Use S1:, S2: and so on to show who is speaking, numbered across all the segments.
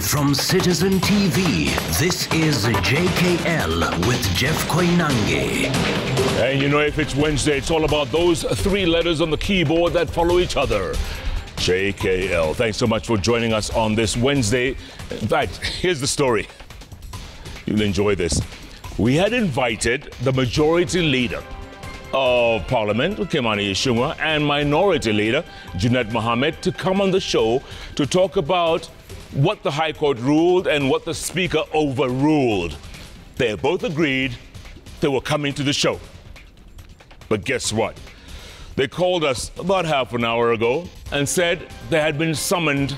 S1: Live from Citizen TV, this is JKL with Jeff Koinange.
S2: And you know, if it's Wednesday, it's all about those three letters on the keyboard that follow each other. JKL. Thanks so much for joining us on this Wednesday. In fact, here's the story. You'll enjoy this. We had invited the majority leader of Parliament, Kimani Ichung'wah, and minority leader, Junaid Mohammed, to come on the show to talk about what the High Court ruled and what the Speaker overruled. They both agreed they were coming to the show. But guess what? They called us about half an hour ago and said they had been summoned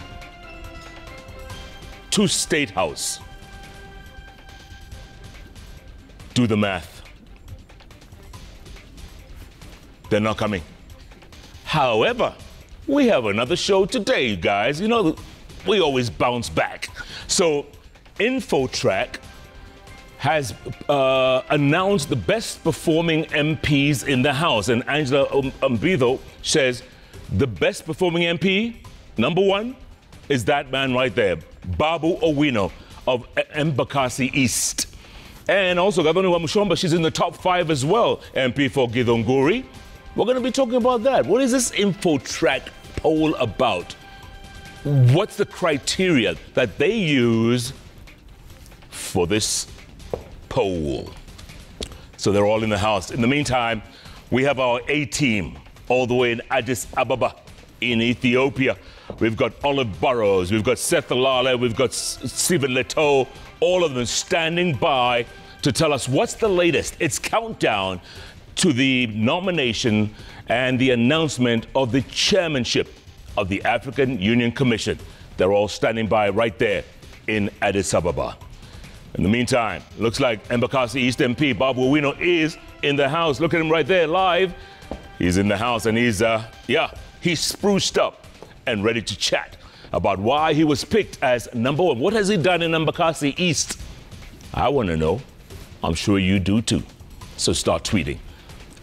S2: to State House. Do the math. They're not coming. However, we have another show today, guys. You know, we always bounce back. So, InfoTrack has announced the best performing MPs in the House. And Angela Mbitho says the best performing MP, number one, is that man right there, Babu Owino of Embakasi East. And also, Governor Wamushomba, she's in the top 5 as well, MP for Githunguri. We're going to be talking about that. What is this InfoTrack poll about? What's the criteria that they use for this poll? So they're all in the House. In the meantime, we have our A-team all the way in Addis Ababa in Ethiopia. We've got Olive Burrows, we've got Seth Alale, we've got Stephen Leto, all of them standing by to tell us what's the latest. It's countdown to the nomination and the announcement of the chairmanship of the African Union Commission. They're all standing by right there in Addis Ababa. In the meantime, looks like Embakasi East MP Babu Owino is in the House. Look at him right there live. He's in the House and he's spruced up and ready to chat about why he was picked as number one. What has he done in Embakasi East? I want to know. I'm sure you do too. So start tweeting.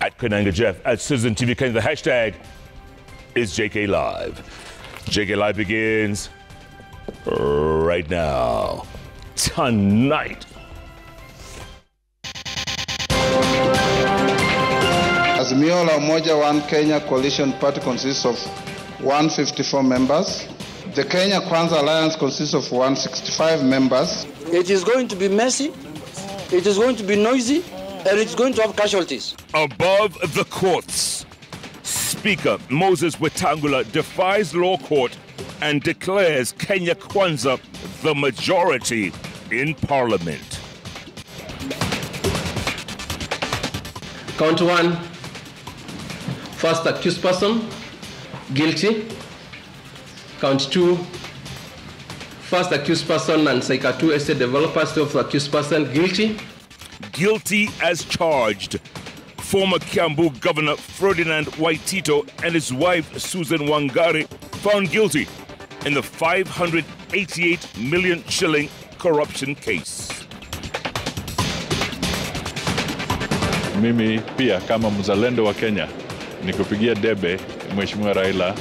S2: At Koinange Jeff, at Citizen TV Kenya, the hashtag is JKLIVE. JKLIVE begins right now. Tonight.
S3: Azimio la Umoja One Kenya Coalition Party consists of 154 members. The Kenya Kwanza Alliance consists of 165 members.
S4: It is going to be messy, it is going to be noisy, and it's going to have casualties.
S2: Above the courts, Speaker Moses Wetangula defies law court and declares Kenya Kwanza the majority in Parliament.
S5: Count 1, first accused person, guilty. Count 2, first accused person and Saika 2 estate developers, of accused person, guilty.
S2: Guilty as charged. Former Kiambu Governor Ferdinand Waitito and his wife Susan Wangari found guilty in the 588 million shilling corruption case.
S6: Mimi pia kama mzalendo wa Kenya nikupigia debe Mheshimiwa Raila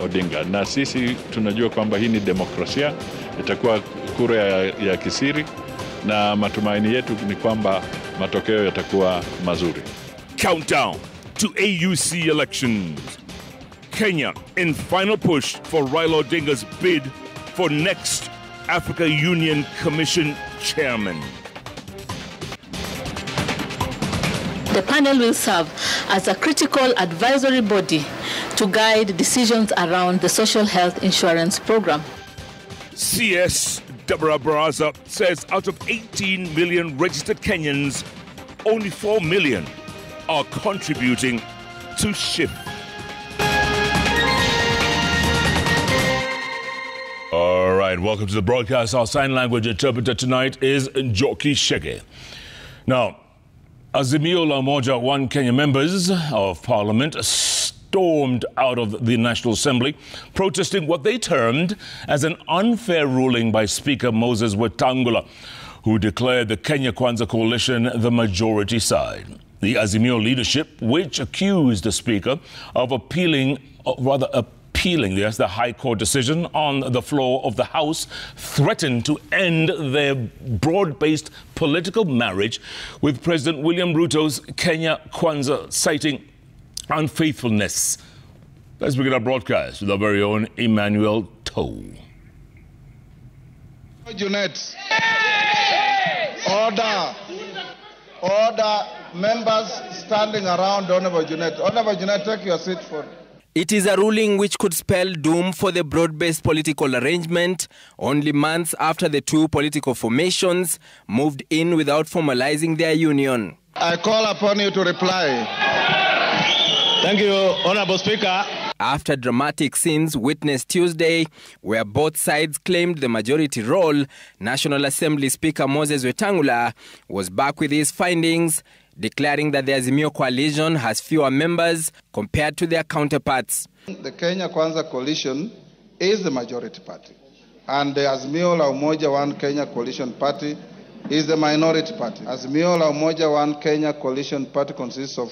S6: Odinga, na sisi tunajua kwamba hii ni demokrasia, itakuwa kura ya kisiri, na matumaini yetu ni kwamba matokeo yatakuwa mazuri.
S2: Countdown to AUC elections. Kenya in final push for Raila Odinga's bid for next Africa Union Commission chairman.
S7: The panel will serve as a critical advisory body to guide decisions around the social health insurance program.
S2: CS Deborah Baraza says out of 18 million registered Kenyans, only 4 million are contributing to SHIFT. All right, welcome to the broadcast. Our sign language interpreter tonight is Njoki Shege. Now, Azimio la Umoja One Kenya members of Parliament stormed out of the National Assembly, protesting what they termed as an unfair ruling by Speaker Moses Wetangula, who declared the Kenya Kwanza coalition the majority side. The Azimio leadership, which accused the Speaker of appealing appealing the High Court decision on the floor of the House, threatened to end their broad-based political marriage with President William Ruto's Kenya Kwanza, citing unfaithfulness. Let's begin our broadcast with our very own Emmanuel Toe.
S3: Junet. Order. Order. Members standing around Honorable Junet. Honorable Junet, take your seat for...
S8: It is a ruling which could spell doom for the broad-based political arrangement only months after the two political formations moved in without formalizing their union.
S3: I call upon you to reply.
S9: Thank you, Honorable Speaker.
S8: After dramatic scenes witnessed Tuesday, where both sides claimed the majority role, National Assembly Speaker Moses Wetangula was back with his findings, declaring that the Azimio coalition has fewer members compared to their counterparts.
S3: The Kenya Kwanza coalition is the majority party, and the Azimio la Umoja One Kenya coalition party is the minority party. Azimio la Umoja One Kenya coalition party consists of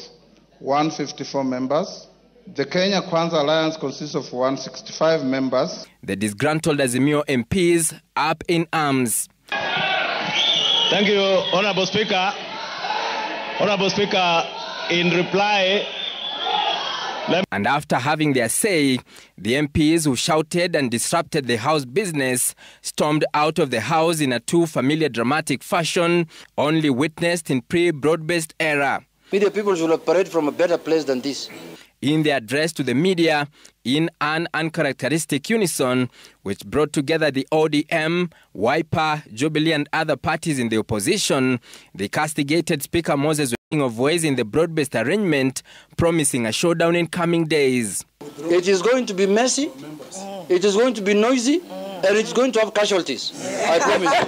S3: 154 members. The Kenya Kwanza Alliance consists of 165 members.
S8: The disgruntled Azimio MPs up in arms.
S9: Thank you, Honorable Speaker. Honorable Speaker, in reply...
S8: And after having their say, the MPs who shouted and disrupted the House business stormed out of the House in a too familiar dramatic fashion only witnessed in pre-broad-based era.
S4: Media people should operate from a better place than this.
S8: In their address to the media, in an uncharacteristic unison, which brought together the ODM, Wiper, Jubilee and other parties in the opposition, they castigated Speaker Moses of voice in the broad-based arrangement, promising a showdown in coming days.
S4: It is going to be messy, it is going to be noisy, and it's going to have casualties. I promise you.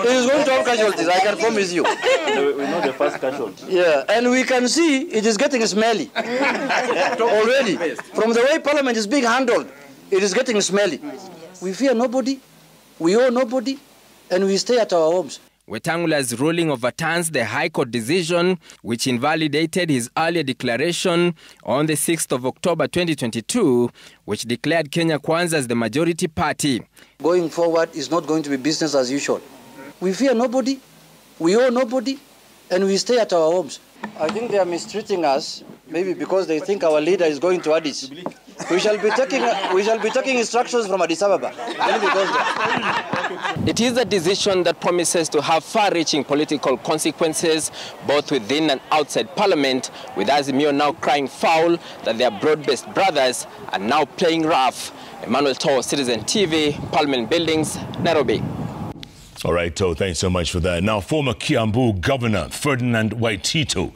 S4: It is going to have casualties, I can promise you.
S9: We know the first casualty.
S4: Yeah, and we can see it is getting smelly already. From the way Parliament is being handled, it is getting smelly. We fear nobody, we owe nobody, and we stay at our homes.
S8: Wetangula's ruling overturns the High Court decision which invalidated his earlier declaration on the 6th of October 2022, which declared Kenya Kwanza as the majority party.
S4: Going forward is not going to be business as usual. We fear nobody, we owe nobody, and we stay at our homes. I think they are mistreating us, maybe because they think our leader is going to Addis. We shall be taking instructions from Addis Ababa.
S8: It is a decision that promises to have far-reaching political consequences, both within and outside Parliament, with Azimio now crying foul that their broad-based brothers are now playing rough. Emmanuel Toe, Citizen TV, Parliament Buildings, Nairobi.
S2: All right, Toe, thanks so much for that. Now, former Kiambu Governor Ferdinand Waitito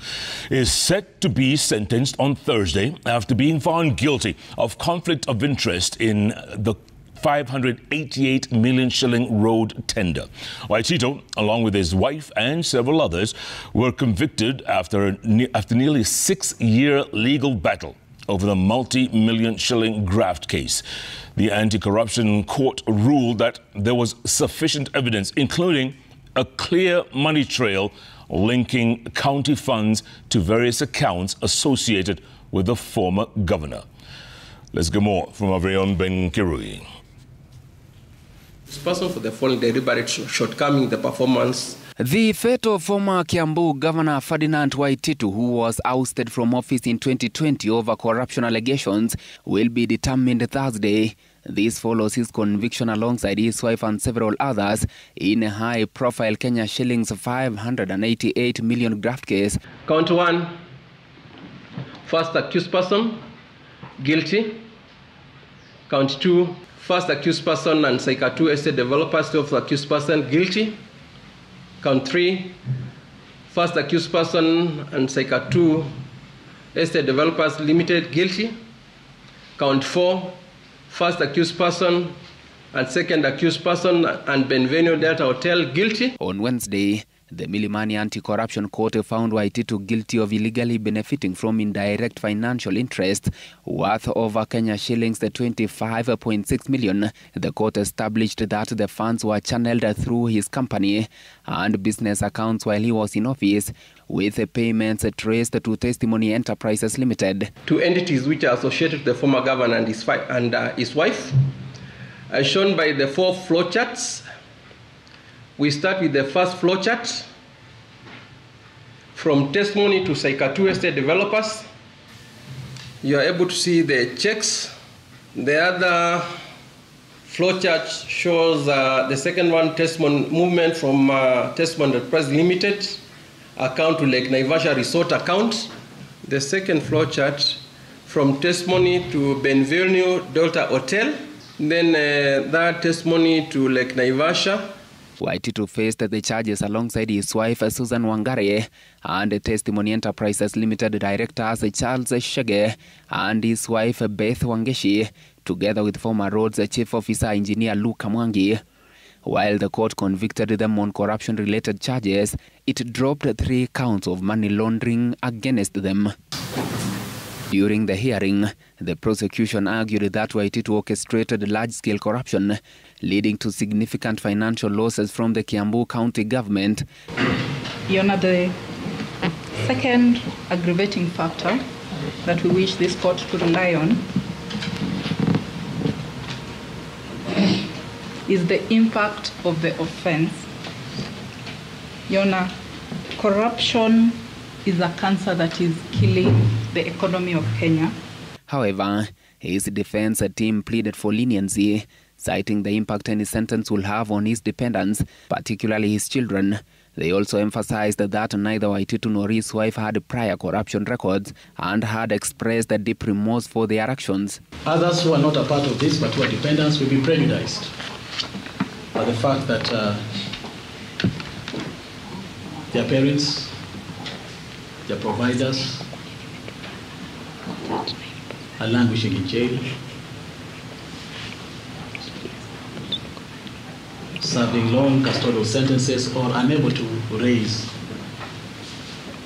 S2: is set to be sentenced on Thursday after being found guilty of conflict of interest in the 588 million shilling road tender. Waitito, along with his wife and several others, were convicted after nearly 6-year legal battle over the multi-million shilling graft case. The anti-corruption court ruled that there was sufficient evidence, including a clear money trail linking county funds to various accounts associated with the former governor. Let's get more from our very own Ben Kirui.
S5: Responsible for the following deliberate shortcoming in the performance.
S10: The fate of former Kiambu Governor Ferdinand Waitito, who was ousted from office in 2020 over corruption allegations, will be determined Thursday. This follows his conviction alongside his wife and several others in a high-profile Kenya shillings 588 million graft case.
S5: Count 1, first accused person, guilty. Count 2, first accused person and Saika 2 estate developers of the accused person, guilty. Count 3, first accused person and Saika 2 estate developers limited, guilty. Count 4, first accused person and second accused person and Benvenio Delta Hotel, guilty.
S10: On Wednesday, The Milimani Anti-Corruption Court found Waititu guilty of illegally benefiting from indirect financial interest worth over Kenya shillings 25.6 million. The court established that the funds were channeled through his company and business accounts while he was in office, with payments traced to Testimony Enterprises Limited.
S5: Two entities which are associated with the former governor and his wife, as shown by the 4 flowcharts. We start with the first flowchart. From Testimony to Saika 2 Estate Developers, you are able to see the checks. The other flowchart shows the second one, Testimony movement from Testimony Enterprise Limited account to Lake Naivasha Resort account. The second flowchart from Testimony to Benvenue Delta Hotel. Then that Testimony to Lake Naivasha.
S10: Waititu faced the charges alongside his wife Susan Wangare and Testimony Enterprises Limited directors Charles Shege and his wife Beth Wangeshi, together with former Roads Chief Officer Engineer Luke Mwangi. While the court convicted them on corruption-related charges, it dropped 3 counts of money laundering against them. During the hearing, the prosecution argued that Waititu orchestrated large-scale corruption, leading to significant financial losses from the Kiambu County government.
S11: Your Honor, the second aggravating factor that we wish this court to rely on is the impact of the offense. Your Honor, corruption is a cancer that is killing the economy of Kenya.
S10: However, his defense team pleaded for leniency, citing the impact any sentence will have on his dependents, particularly his children. They also emphasized that neither Waititu nor his wife had prior corruption records and had expressed a deep remorse for their actions.
S12: Others who are not a part of this but who are dependents will be prejudiced by the fact that their parents, their providers are languishing in jail, serving long custodial sentences, or unable to raise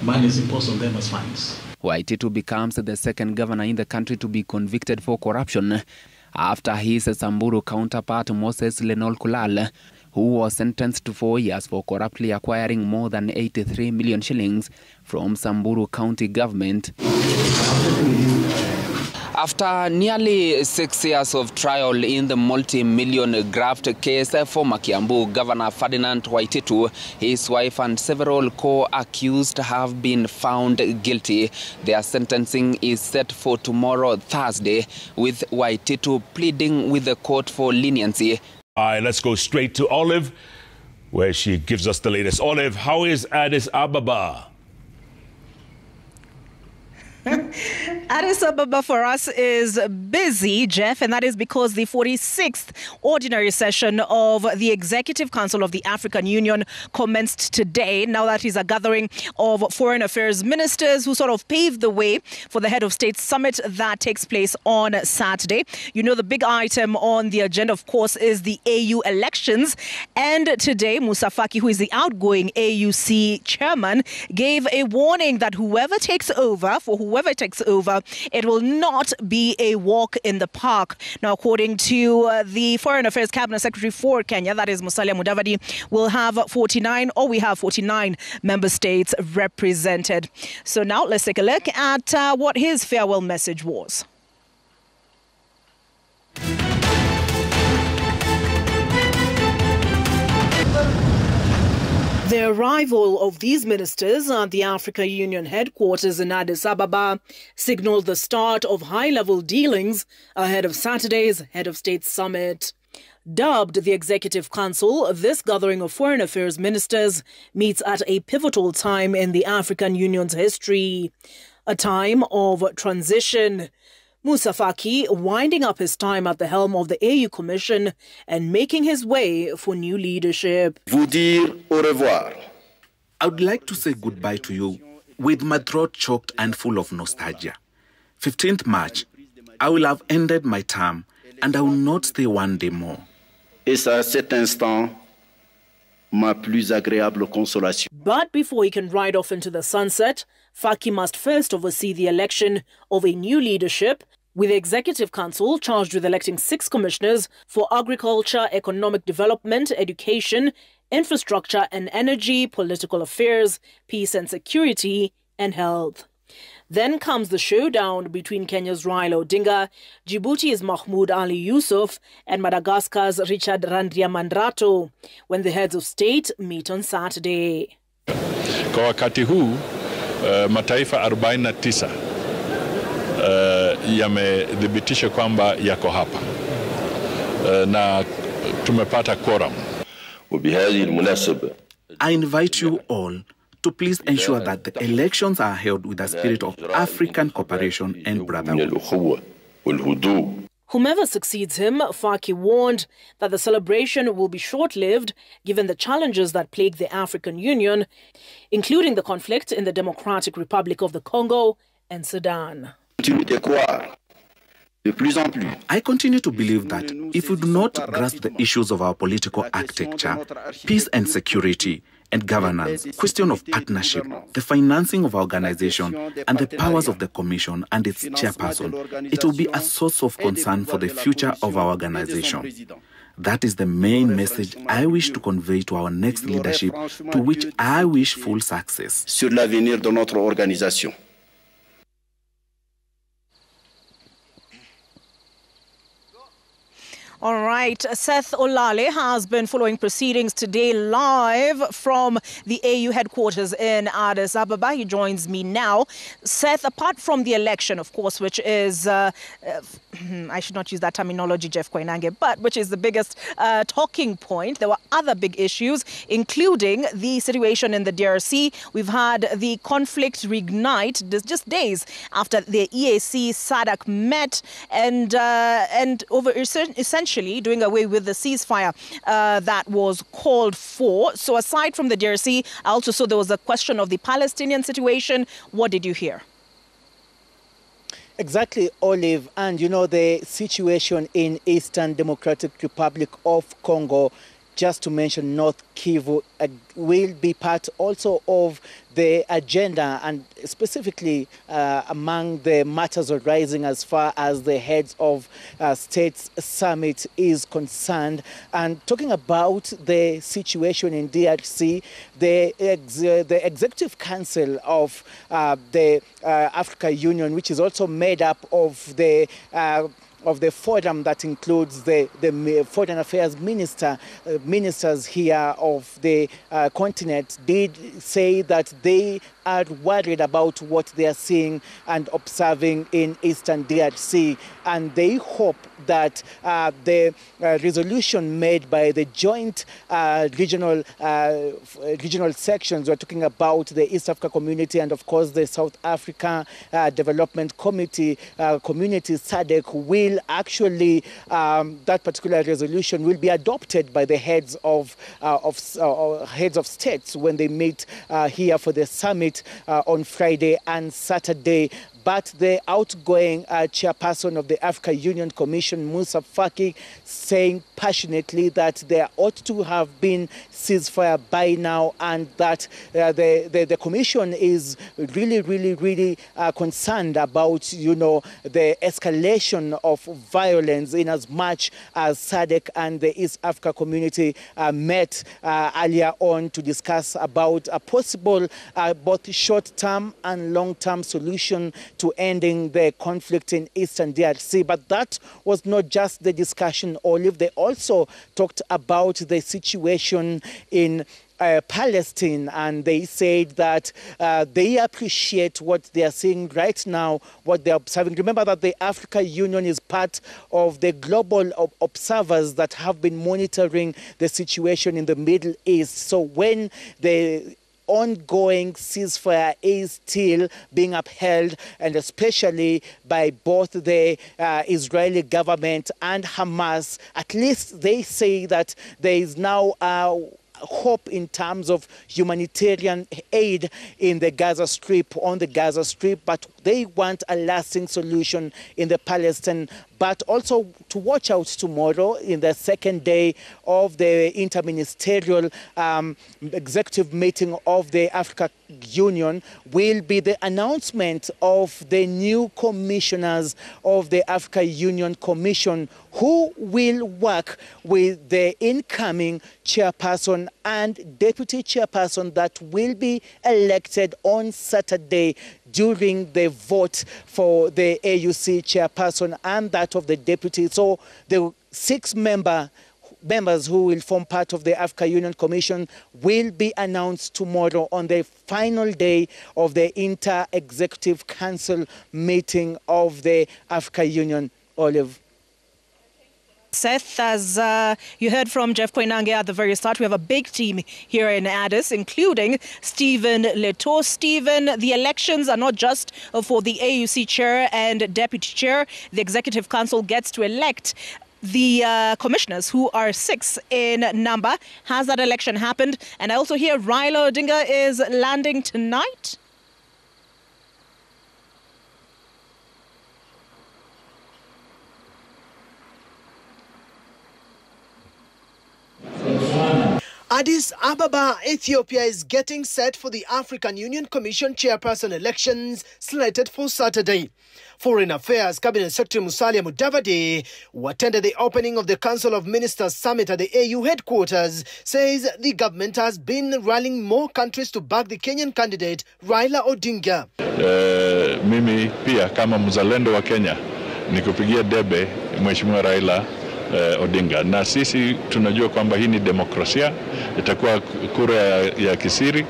S12: monies imposed on them as fines.
S10: Waititu becomes the second governor in the country to be convicted for corruption after his Samburu counterpart Moses Lenol Kulal, who was sentenced to 4 years for corruptly acquiring more than 83 million shillings from Samburu County government. After nearly 6 years of trial in the multi-million graft case, former Kiambu Governor Ferdinand Waititu, his wife and several co-accused have been found guilty. Their sentencing is set for tomorrow, Thursday, with Waititu pleading with the court for leniency.
S2: All right, let's go straight to Olive, where she gives us the latest. Olive, how is Addis Ababa?
S13: Addis Ababa for us is busy, Jeff, and that is because the 46th ordinary session of the Executive Council of the African Union commenced today. Now that is a gathering of foreign affairs ministers who sort of paved the way for the head of state summit that takes place on Saturday. You know, the big item on the agenda, of course, is the AU elections. And today, Musa Faki, who is the outgoing AUC chairman, gave a warning that whoever takes over, it will not be a walk in the park. Now, according to the Foreign Affairs Cabinet Secretary for Kenya, that is Musalia Mudavadi, we have 49 member states represented. So now let's take a look at what his farewell message was. The arrival of these ministers at the African Union headquarters in Addis Ababa signaled the start of high-level dealings ahead of Saturday's Head of State Summit. Dubbed the Executive Council, this gathering of foreign affairs ministers meets at a pivotal time in the African Union's history, a time of transition. Musa Faki winding up his time at the helm of the AU Commission and making his way for new leadership.
S14: Vous dire au revoir. I would like to say goodbye to you with my throat choked and full of nostalgia. 15th March, I will have ended my term and I will not stay one day more.
S9: Et à cet instant,
S15: ma plus agréable consolation.
S13: But before he can ride off into the sunset, Faki must first oversee the election of a new leadership, with the Executive Council charged with electing 6 commissioners for agriculture, economic development, education, infrastructure and energy, political affairs, peace and security, and health. Then comes the showdown between Kenya's Raila Odinga, Djibouti's Mahmoud Ali Yusuf, and Madagascar's Richard Randriamandrato, when the heads of state meet on Saturday.
S6: Kwa wakati huu, mataifa 49 yamedhibitisha kwamba yako hapa na tumepata quorum.
S14: I invite you all to please ensure that the elections are held with a spirit of African cooperation and brotherhood.
S13: Whomever succeeds him, Faki warned that the celebration will be short-lived given the challenges that plague the African Union, including the conflict in the Democratic Republic of the Congo and Sudan.
S14: I continue to believe that if we do not grasp the issues of our political architecture, peace and security, and governance, question of partnership, the financing of our organization, and the powers of the Commission and its chairperson, it will be a source of concern for the future of our organization. That is the main message I wish to convey to our next leadership, to which I wish full success.
S15: Sur l'avenir de notre organisation.
S13: All right, Seth Olale has been following proceedings today live from the AU headquarters in Addis Ababa. He joins me now. Seth, apart from the election, of course, which is, I should not use that terminology, Jeff Koinange, but which is the biggest talking point, there were other big issues, including the situation in the DRC. We've had the conflict reignite just days after the EAC SADC met and over essentially doing away with the ceasefire that was called for. So aside from the DRC, I also saw there was a question of the Palestinian situation. What did you hear?
S16: Exactly, Olive. And you know, the situation in Eastern Democratic Republic of Congo, just to mention North Kivu, will be part also of the agenda, and specifically among the matters arising as far as the heads of states summit is concerned. And talking about the situation in DRC, the Executive Council of the Africa Union, which is also made up of the forum that includes the foreign affairs ministers here of the continent, did say that they are worried about what they are seeing and observing in Eastern DRC, and they hope that the resolution made by the joint regional sections, we're talking about the East Africa Community and of course the South Africa Development Community SADC, will actually, that particular resolution will be adopted by the heads of states when they meet here for the summit on Friday and Saturday. But the outgoing chairperson of the Africa Union Commission, Musa Faki, saying passionately that there ought to have been ceasefire by now, and that the Commission is really concerned about, you know, the escalation of violence, in as much as SADC and the East Africa Community met earlier on to discuss about a possible both short-term and long-term solution to ending the conflict in Eastern DRC. But that was not just the discussion, Olive. They also talked about the situation in Palestine, and they said that they appreciate what they are seeing right now, what they're observing. Remember that the Africa Union is part of the global observers that have been monitoring the situation in the Middle East. So when the ongoing ceasefire is still being upheld, and especially by both the Israeli government and Hamas, at least they say that there is now hope in terms of humanitarian aid in the Gaza Strip, on the Gaza Strip, but they want a lasting solution in the Palestine. But also to watch out tomorrow in the second day of the interministerial executive meeting of the Africa Union will be the announcement of the new commissioners of the Africa Union Commission, who will work with the incoming chairperson and deputy chairperson that will be elected on Saturday during the vote for the AUC chairperson and that of the deputy. So the 6 members who will form part of the Africa Union Commission will be announced tomorrow on the final day of the Inter-Executive Council meeting of the Africa Union. Olive.
S13: Seth, as you heard from Jeff Koinange at the very start, we have a big team here in Addis, including Stephen Leto. Stephen, the elections are not just for the AUC chair and deputy chair. The Executive Council gets to elect the commissioners, who are 6 in number. Has that election happened? And I also hear Raila Odinga is landing tonight.
S17: Addis Ababa, Ethiopia is getting set for the African Union Commission chairperson elections slated for Saturday. Foreign Affairs Cabinet Secretary Musalia Mudavadi, who attended the opening of the Council of Ministers Summit at the AU headquarters, says the government has been rallying more countries to back the Kenyan candidate Raila Odinga.
S6: Mimi pia kama mzalendo wa Kenya nikupigia debe Mheshimiwa Raila Odinga, na sisi tunajua kwamba hii ni demokrasia, itakuwa kura ya kisiri,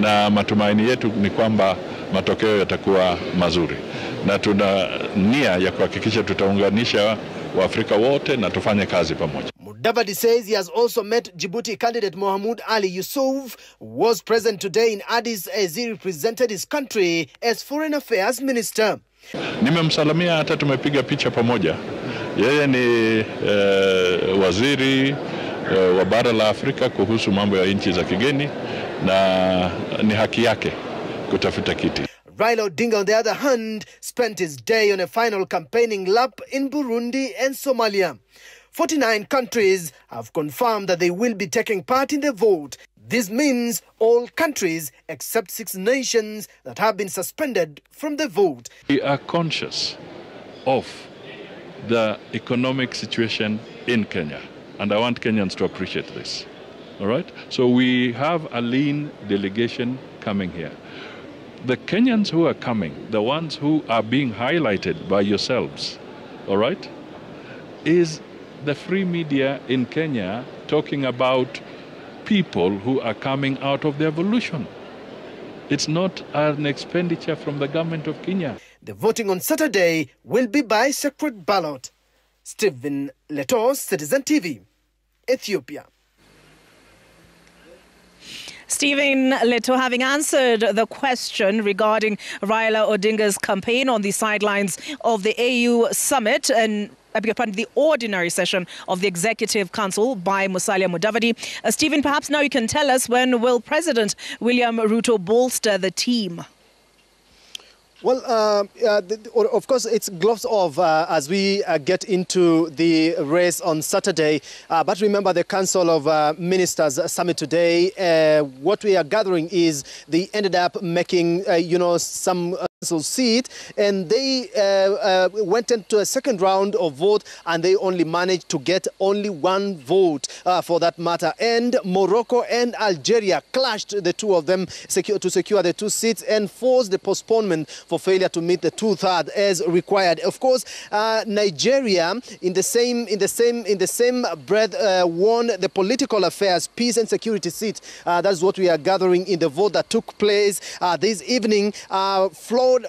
S6: na matumaini yetu ni kwamba matokeo yatakuwa mazuri, na tuna nia ya kuhakikisha tutaunganisha Waafrika wote na tufanye kazi pamoja.
S17: Mudavadi says he has also met Djibouti candidate Mohamed Ali Yusuf, who was present today in Addis as he represented his country as Foreign Affairs Minister.
S6: Nimemsalamia, hata tumepiga picha pamoja. Yeye ni waziri wa bara la Afrika kuhusu mambo ya nchi za kigeni, na ni haki yake kutafuta kiti.
S17: Raila Odinga, on the other hand, spent his day on a final campaigning lap in Burundi and Somalia. 49 countries have confirmed that they will be taking part in the vote. This means all countries except 6 nations that have been suspended from the vote.
S6: We are conscious of the economic situation in Kenya, and I want Kenyans to appreciate this. All right? So we have a lean delegation coming here. The Kenyans who are coming, the ones who are being highlighted by yourselves, all right, is the free media in Kenya talking about people who are coming out of the evolution. It's not an expenditure from the government of Kenya.
S17: The voting on Saturday will be by secret ballot. Stephen Leto, Citizen TV, Ethiopia.
S13: Stephen Leto, having answered the question regarding Raila Odinga's campaign on the sidelines of the AU summit and the ordinary session of the Executive Council by Musalia Mudavadi. Stephen, perhaps now you can tell us, when will President William Ruto bolster the team?
S18: Well, of course, it's gloves off as we get into the race on Saturday. But remember, the Council of Ministers Summit today, what we are gathering is they ended up making, some seat, and they went into a second round of vote, and they only managed to get only 1 vote for that matter. And Morocco and Algeria clashed, the two of them, to secure the 2 seats and forced the postponement for failure to meet the 2/3 as required. Of course, Nigeria, in the same breath, won the political affairs, peace and security seat. That's what we are gathering in the vote that took place this evening.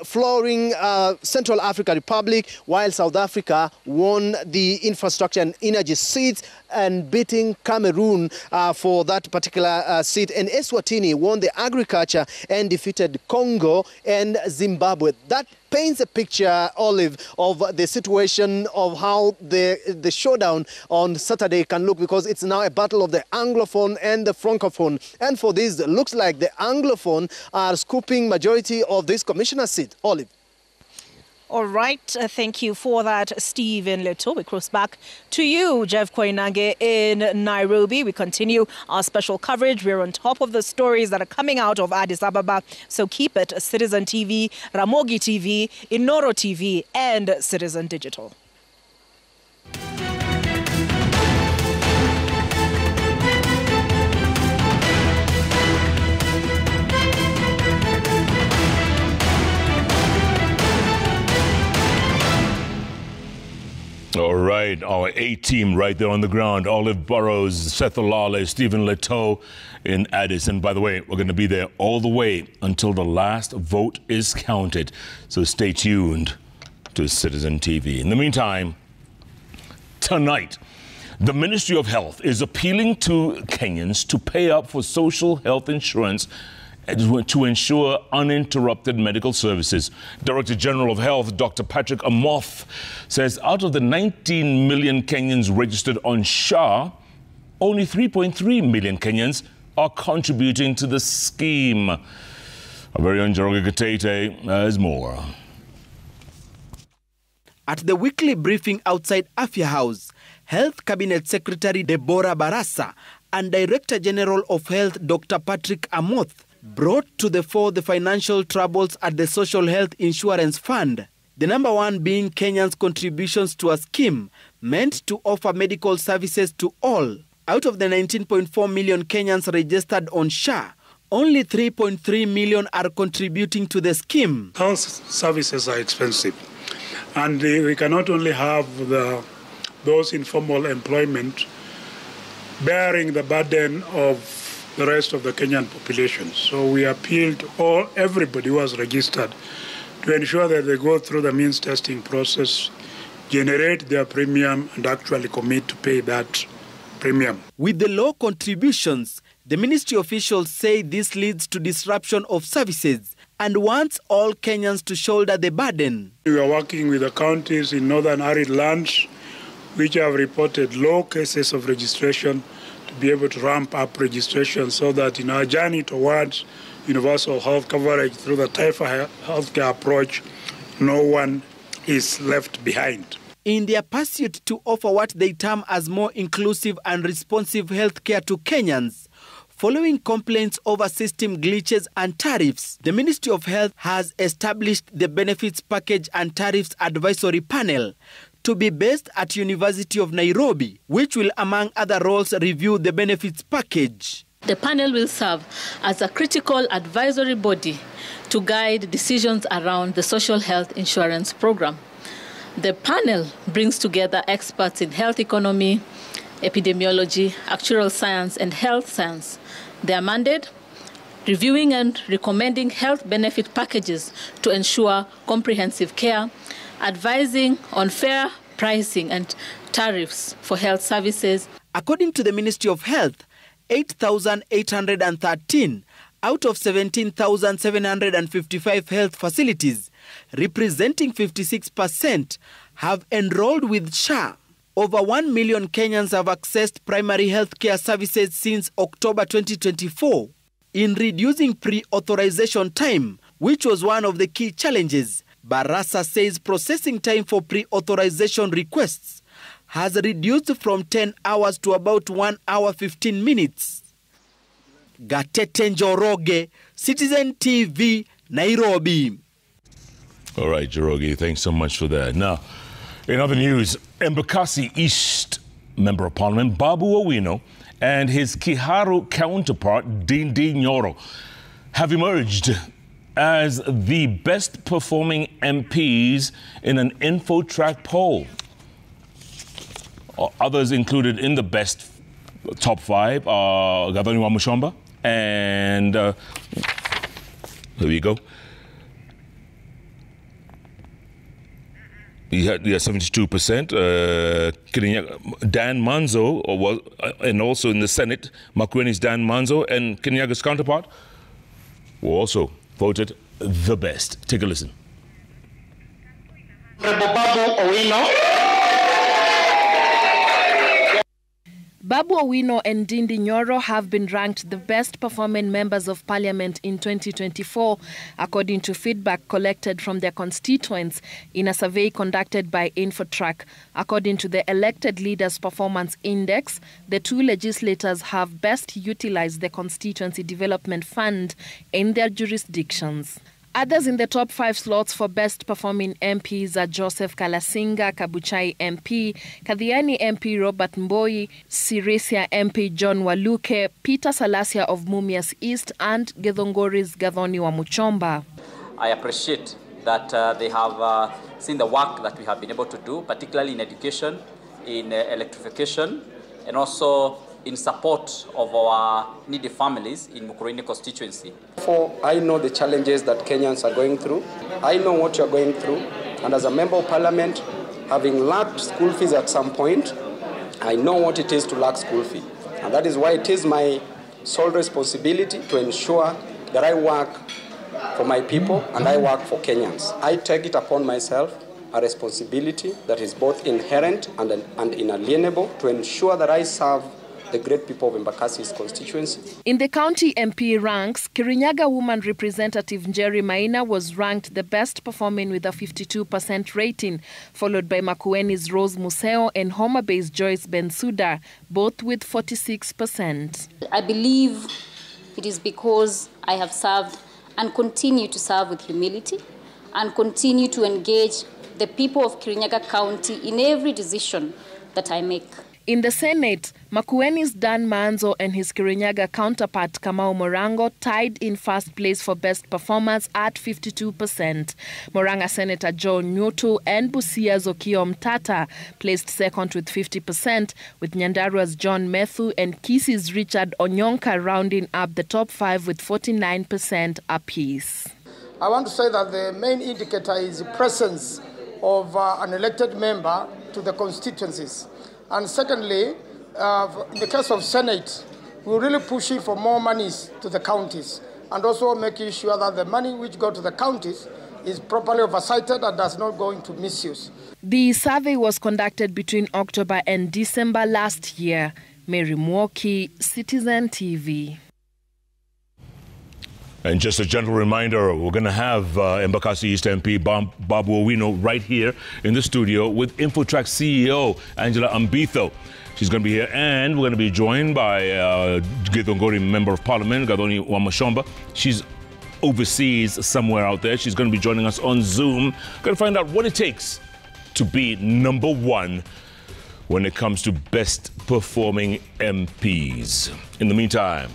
S18: Flooring Central African Republic, while South Africa won the infrastructure and energy seats and beating Cameroon for that particular seat. And Eswatini won the agriculture and defeated Congo and Zimbabwe. That paints a picture, Olive, of the situation of how the showdown on Saturday can look, because it's now a battle of the Anglophone and the Francophone. And for this, it looks like the Anglophone are scooping majority of this commissioner seat. Olive.
S13: All right, thank you for that, Stephen Leto. We cross back to you, Jeff Koinange, in Nairobi. We continue our special coverage. We're on top of the stories that are coming out of Addis Ababa, so keep it. Citizen TV, Ramogi TV, Inoro TV, and Citizen Digital.
S2: All right, our A-team right there on the ground. Olive Burrows, Seth Olale, Stephen Leto in Addis. And by the way, we're going to be there all the way until the last vote is counted. So stay tuned to Citizen TV. In the meantime, tonight, the Ministry of Health is appealing to Kenyans to pay up for social health insurance to ensure uninterrupted medical services. Director General of Health, Dr. Patrick Amoth, says out of the 19 million Kenyans registered on SHA, only 3.3 million Kenyans are contributing to the scheme. Our very own Njoroge Gatete has more.
S19: At the weekly briefing outside Afya House, Health Cabinet Secretary Deborah Barasa and Director General of Health Dr. Patrick Amoth brought to the fore the financial troubles at the Social Health Insurance Fund. The number one being Kenya's contributions to a scheme meant to offer medical services to all. Out of the 19.4 million Kenyans registered on SHA, only 3.3 million are contributing to the scheme.
S20: Health services are expensive, and we cannot only have those informal employment bearing the burden of the rest of the Kenyan population. So we appeal to everybody who has registered to ensure that they go through the means testing process, generate their premium, and actually commit to pay that premium.
S19: With the low contributions, the ministry officials say this leads to disruption of services and wants all Kenyans to shoulder the burden.
S20: We are working with the counties in northern arid lands which have reported low cases of registration to be able to ramp up registration so that in our journey towards universal health coverage through the Taifa healthcare approach, no one is left behind.
S19: In their pursuit to offer what they term as more inclusive and responsive healthcare to Kenyans, following complaints over system glitches and tariffs, the Ministry of Health has established the Benefits Package and Tariffs Advisory Panel to be based at University of Nairobi, which will, among other roles, review the benefits package.
S7: The panel will serve as a critical advisory body to guide decisions around the social health insurance program. The panel brings together experts in health economy, epidemiology, actuarial science, and health science. Their mandate: reviewing and recommending health benefit packages to ensure comprehensive care, advising on fair pricing and tariffs for health services.
S19: According to the Ministry of Health, 8,813 out of 17,755 health facilities, representing 56%, have enrolled with SHA. Over 1 million Kenyans have accessed primary health care services since October 2024. In reducing pre-authorization time, which was one of the key challenges, Barasa says processing time for pre-authorization requests has reduced from 10 hours to about 1 hour 15 minutes. Gatete Njoroge, Citizen TV, Nairobi.
S2: All right, Njoroge, thanks so much for that. Now, in other news, Embakasi East Member of Parliament Babu Owino and his Kiharu counterpart Dindi Nyoro have emerged as the best performing MPs in an InfoTrack poll. Others included in the best top five are Gavani Wamushomba and here we go. He had 72%. Dan Manzo, and also in the Senate, Makueni's Dan Manzo and Kenyaga's counterpart were also voted the best. Take a listen.
S21: Babu Owino and Ndindi Nyoro have been ranked the best performing members of parliament in 2024, according to feedback collected from their constituents in a survey conducted by Infotrack. According to the Elected Leaders Performance Index, the two legislators have best utilized the Constituency Development Fund in their jurisdictions. Others in the top 5 slots for best performing MPs are Joseph Kalasinga, Kabuchai MP, Kadhiani MP Robert Mboi, Sirisia MP John Waluke, Peter Salasia of Mumias East, and Githunguri's Gathoni wa Muchomba.
S22: I appreciate that they have seen the work that we have been able to do, particularly in education, in electrification, and also in support of our needy families in Mukurweini constituency.
S23: I know the challenges that Kenyans are going through. I know what you're going through. And as a member of parliament, having lacked school fees at some point, I know what it is to lack school fee. And that is why it is my sole responsibility to ensure that I work for my people and I work for Kenyans. I take it upon myself, a responsibility that is both inherent and inalienable, to ensure that I serve the great people of Embakasi's constituency.
S21: In the county MP ranks, Kirinyaga woman representative Njeri Maina was ranked the best performing with a 52% rating, followed by Makueni's Rose Museo and Homa Bay's Joyce Bensouda, both with 46%.
S24: I believe it is because I have served and continue to serve with humility and continue to engage the people of Kirinyaga County in every decision that I make.
S21: In the Senate, Makueni's Dan Manzo and his Kirinyaga counterpart Kamau Morango tied in first place for best performance at 52%. Moranga Senator Joe Nyutu and Busia's Okiya Omtata placed second with 50%, with Nyandarua's John Methu and Kisi's Richard Onyonka rounding up the top 5 with 49% apiece.
S25: I want to say that the main indicator is the presence of an elected member to the constituencies. And secondly, in the case of Senate, we're really pushing for more monies to the counties and also making sure that the money which go to the counties is properly oversighted and does not go into misuse.
S21: The survey was conducted between October and December last year. Mary Mwoki, Citizen TV.
S2: And just a gentle reminder, we're going to have Embakasi East MP Babu Owino right here in the studio with Infotrack CEO Angela Ambitho. She's going to be here, and we're going to be joined by Githunguri Member of Parliament, Gathoni wa Muchomba. She's overseas somewhere out there. She's going to be joining us on Zoom. Going to find out what it takes to be number one when it comes to best performing MPs. In the meantime,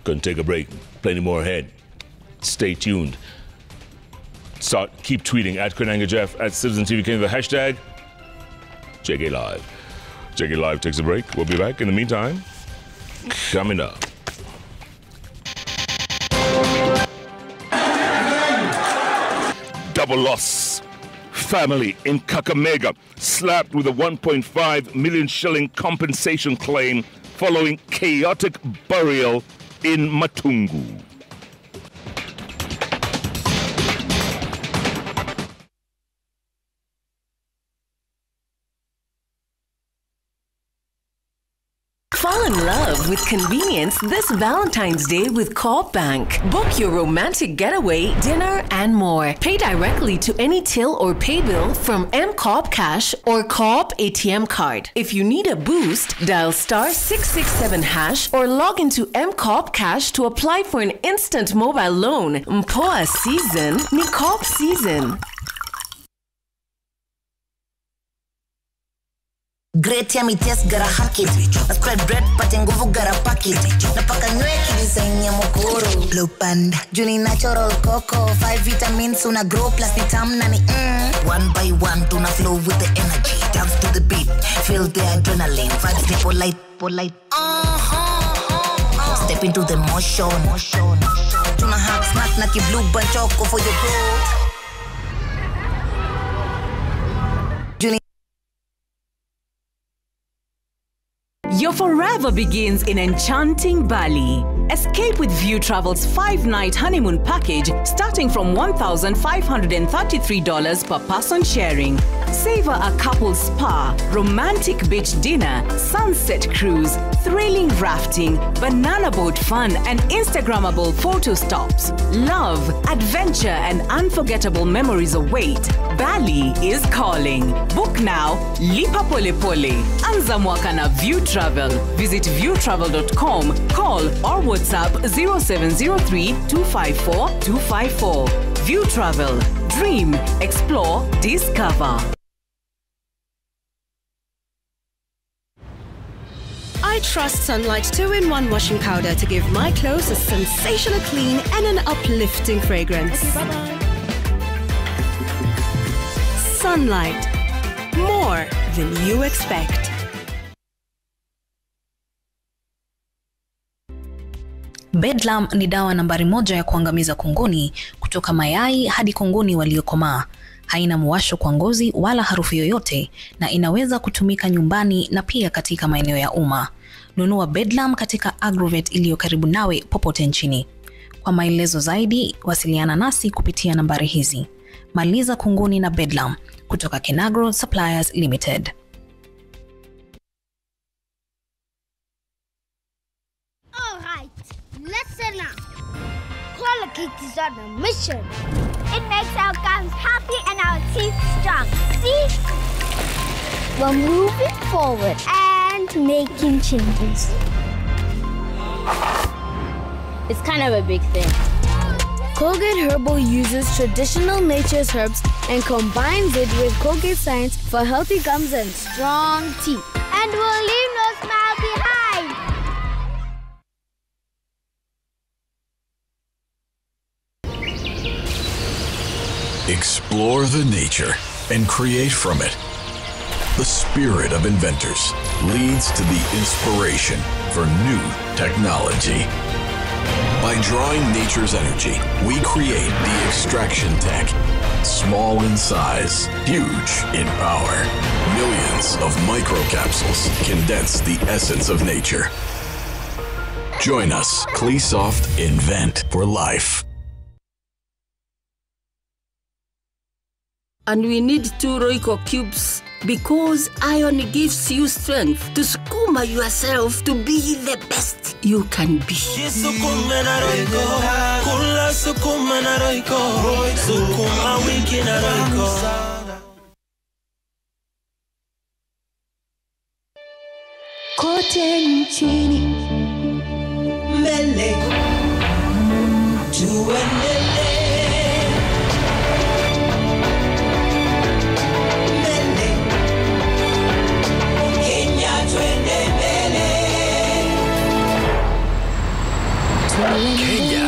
S2: going to take a break. Plenty more ahead. Stay tuned. Keep tweeting at Koinange Jeff, at Citizen TV Kenya, the hashtag JKLIVE. JKLIVE takes a break. We'll be back. In the meantime, coming up. Double loss. Family in Kakamega slapped with a 1.5 million shilling compensation claim following chaotic burial in Matungu.
S26: Fall in love with convenience this Valentine's Day with Co-op Bank. Book your romantic getaway, dinner, and more. Pay directly to any till or pay bill from M-Co-op Cash or Co-op ATM card. If you need a boost, dial *667# or log into M-Co-op Cash to apply for an instant mobile loan. Mpoa season ni Co-op season.
S27: Great yummy taste, gotta hack it. I spread bread, pati nguvu, gotta pack it. Napaka nyweki design ya mokoro. Blue Panda, Julie natural cocoa. 5 vitamins, una grow plus vitam nani. One by one, tuna flow with the energy. Dance to the beat, feel the adrenaline. Vibes the polite. Step into the motion. Tuna hack snack, naki blue bunch choco for your growth.
S26: Your forever begins in enchanting Bali.
S1: Escape with View Travel's 5-night honeymoon package starting from $1,533 per person sharing. Savor a couple's spa, romantic beach dinner, sunset cruise, thrilling rafting, banana boat fun, and Instagrammable photo stops. Love, adventure, and unforgettable memories await. Bali is calling. Book now, lipa pole pole. Anza mwaka na View Travel. Visit viewtravel.com, call or WhatsApp 0703-254-254. View Travel. Dream, explore, discover.
S3: I trust Sunlight 2-in-1 washing powder to give my clothes a sensational clean and an uplifting fragrance. Okay, bye-bye. Sunlight. More than you expect.
S4: Bedlam ni dawa nambari 1 ya kuangamiza kunguni kutoka mayai hadi kunguni waliokomaa. Haina muwasho kwa ngozi wala harufu yoyote na inaweza kutumika nyumbani na pia katika maeneo ya umma. Nunua Bedlam katika Agrovet iliyo karibu nawe popote nchini. Kwa maelezo zaidi, wasiliana nasi kupitia nambari hizi. Maliza kunguni na Bedlam kutoka Kenagro Suppliers Limited.
S5: Listen up. Collocates is on a mission. It makes our gums happy and our teeth strong. See? We're moving forward and making changes.
S8: It's kind of a big thing.
S5: Colgate Herbal uses traditional nature's herbs and combines it with Colgate science for healthy gums and strong teeth. And we'll leave no smile behind.
S11: Explore the nature and create from it. The spirit of inventors leads to the inspiration for new technology. By drawing nature's energy, we create the extraction tech. Small in size, huge in power. Millions of microcapsules condense the essence of nature. Join us, Clesoft Invent for Life.
S12: And we need 2 Royco cubes because iron gives you strength to skuma yourself to be the best you can be.
S28: Kote nchini mbele tuendelee.
S29: Kenya.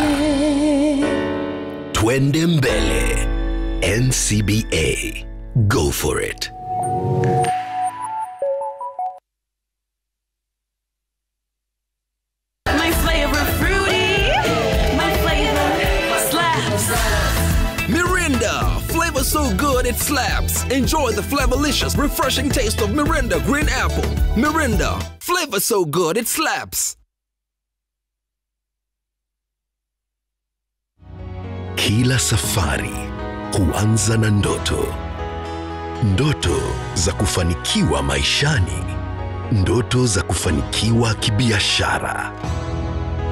S29: Twende mbele. NCBA. Go for it.
S28: My flavor fruity. My flavor slaps.
S30: Mirinda. Flavor so good it slaps. Enjoy the flavorlicious, refreshing taste of Mirinda Green Apple. Mirinda. Flavor so good it slaps.
S29: Kila safari huanza na ndoto. Ndoto za kufanikiwa maishani. Ndoto za kufanikiwa kibiashara.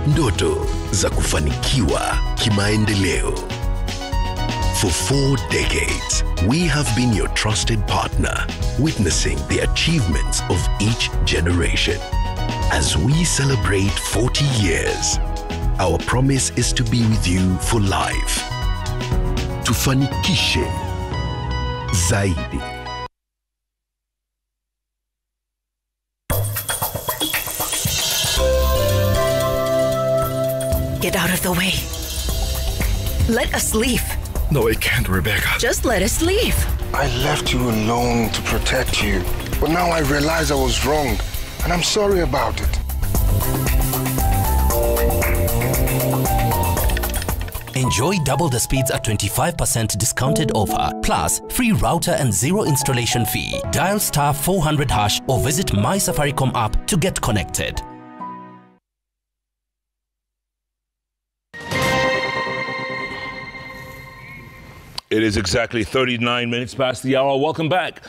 S29: Ndoto za kufanikiwa kimaendeleo. For 4 decades, we have been your trusted partner, witnessing the achievements of each generation. As we celebrate 40 years, our promise is to be with you for life. Tufanikishe zaidi.
S26: Get out of the way. Let us leave.
S31: No, I can't, Rebecca.
S26: Just let us leave.
S31: I left you alone to protect you. But now I realize I was wrong, and I'm sorry about it.
S32: Enjoy double the speeds at 25% discounted offer, plus free router and 0 installation fee. Dial *400# or visit My Safaricom app to get connected.
S2: It is exactly 39 minutes past the hour. Welcome back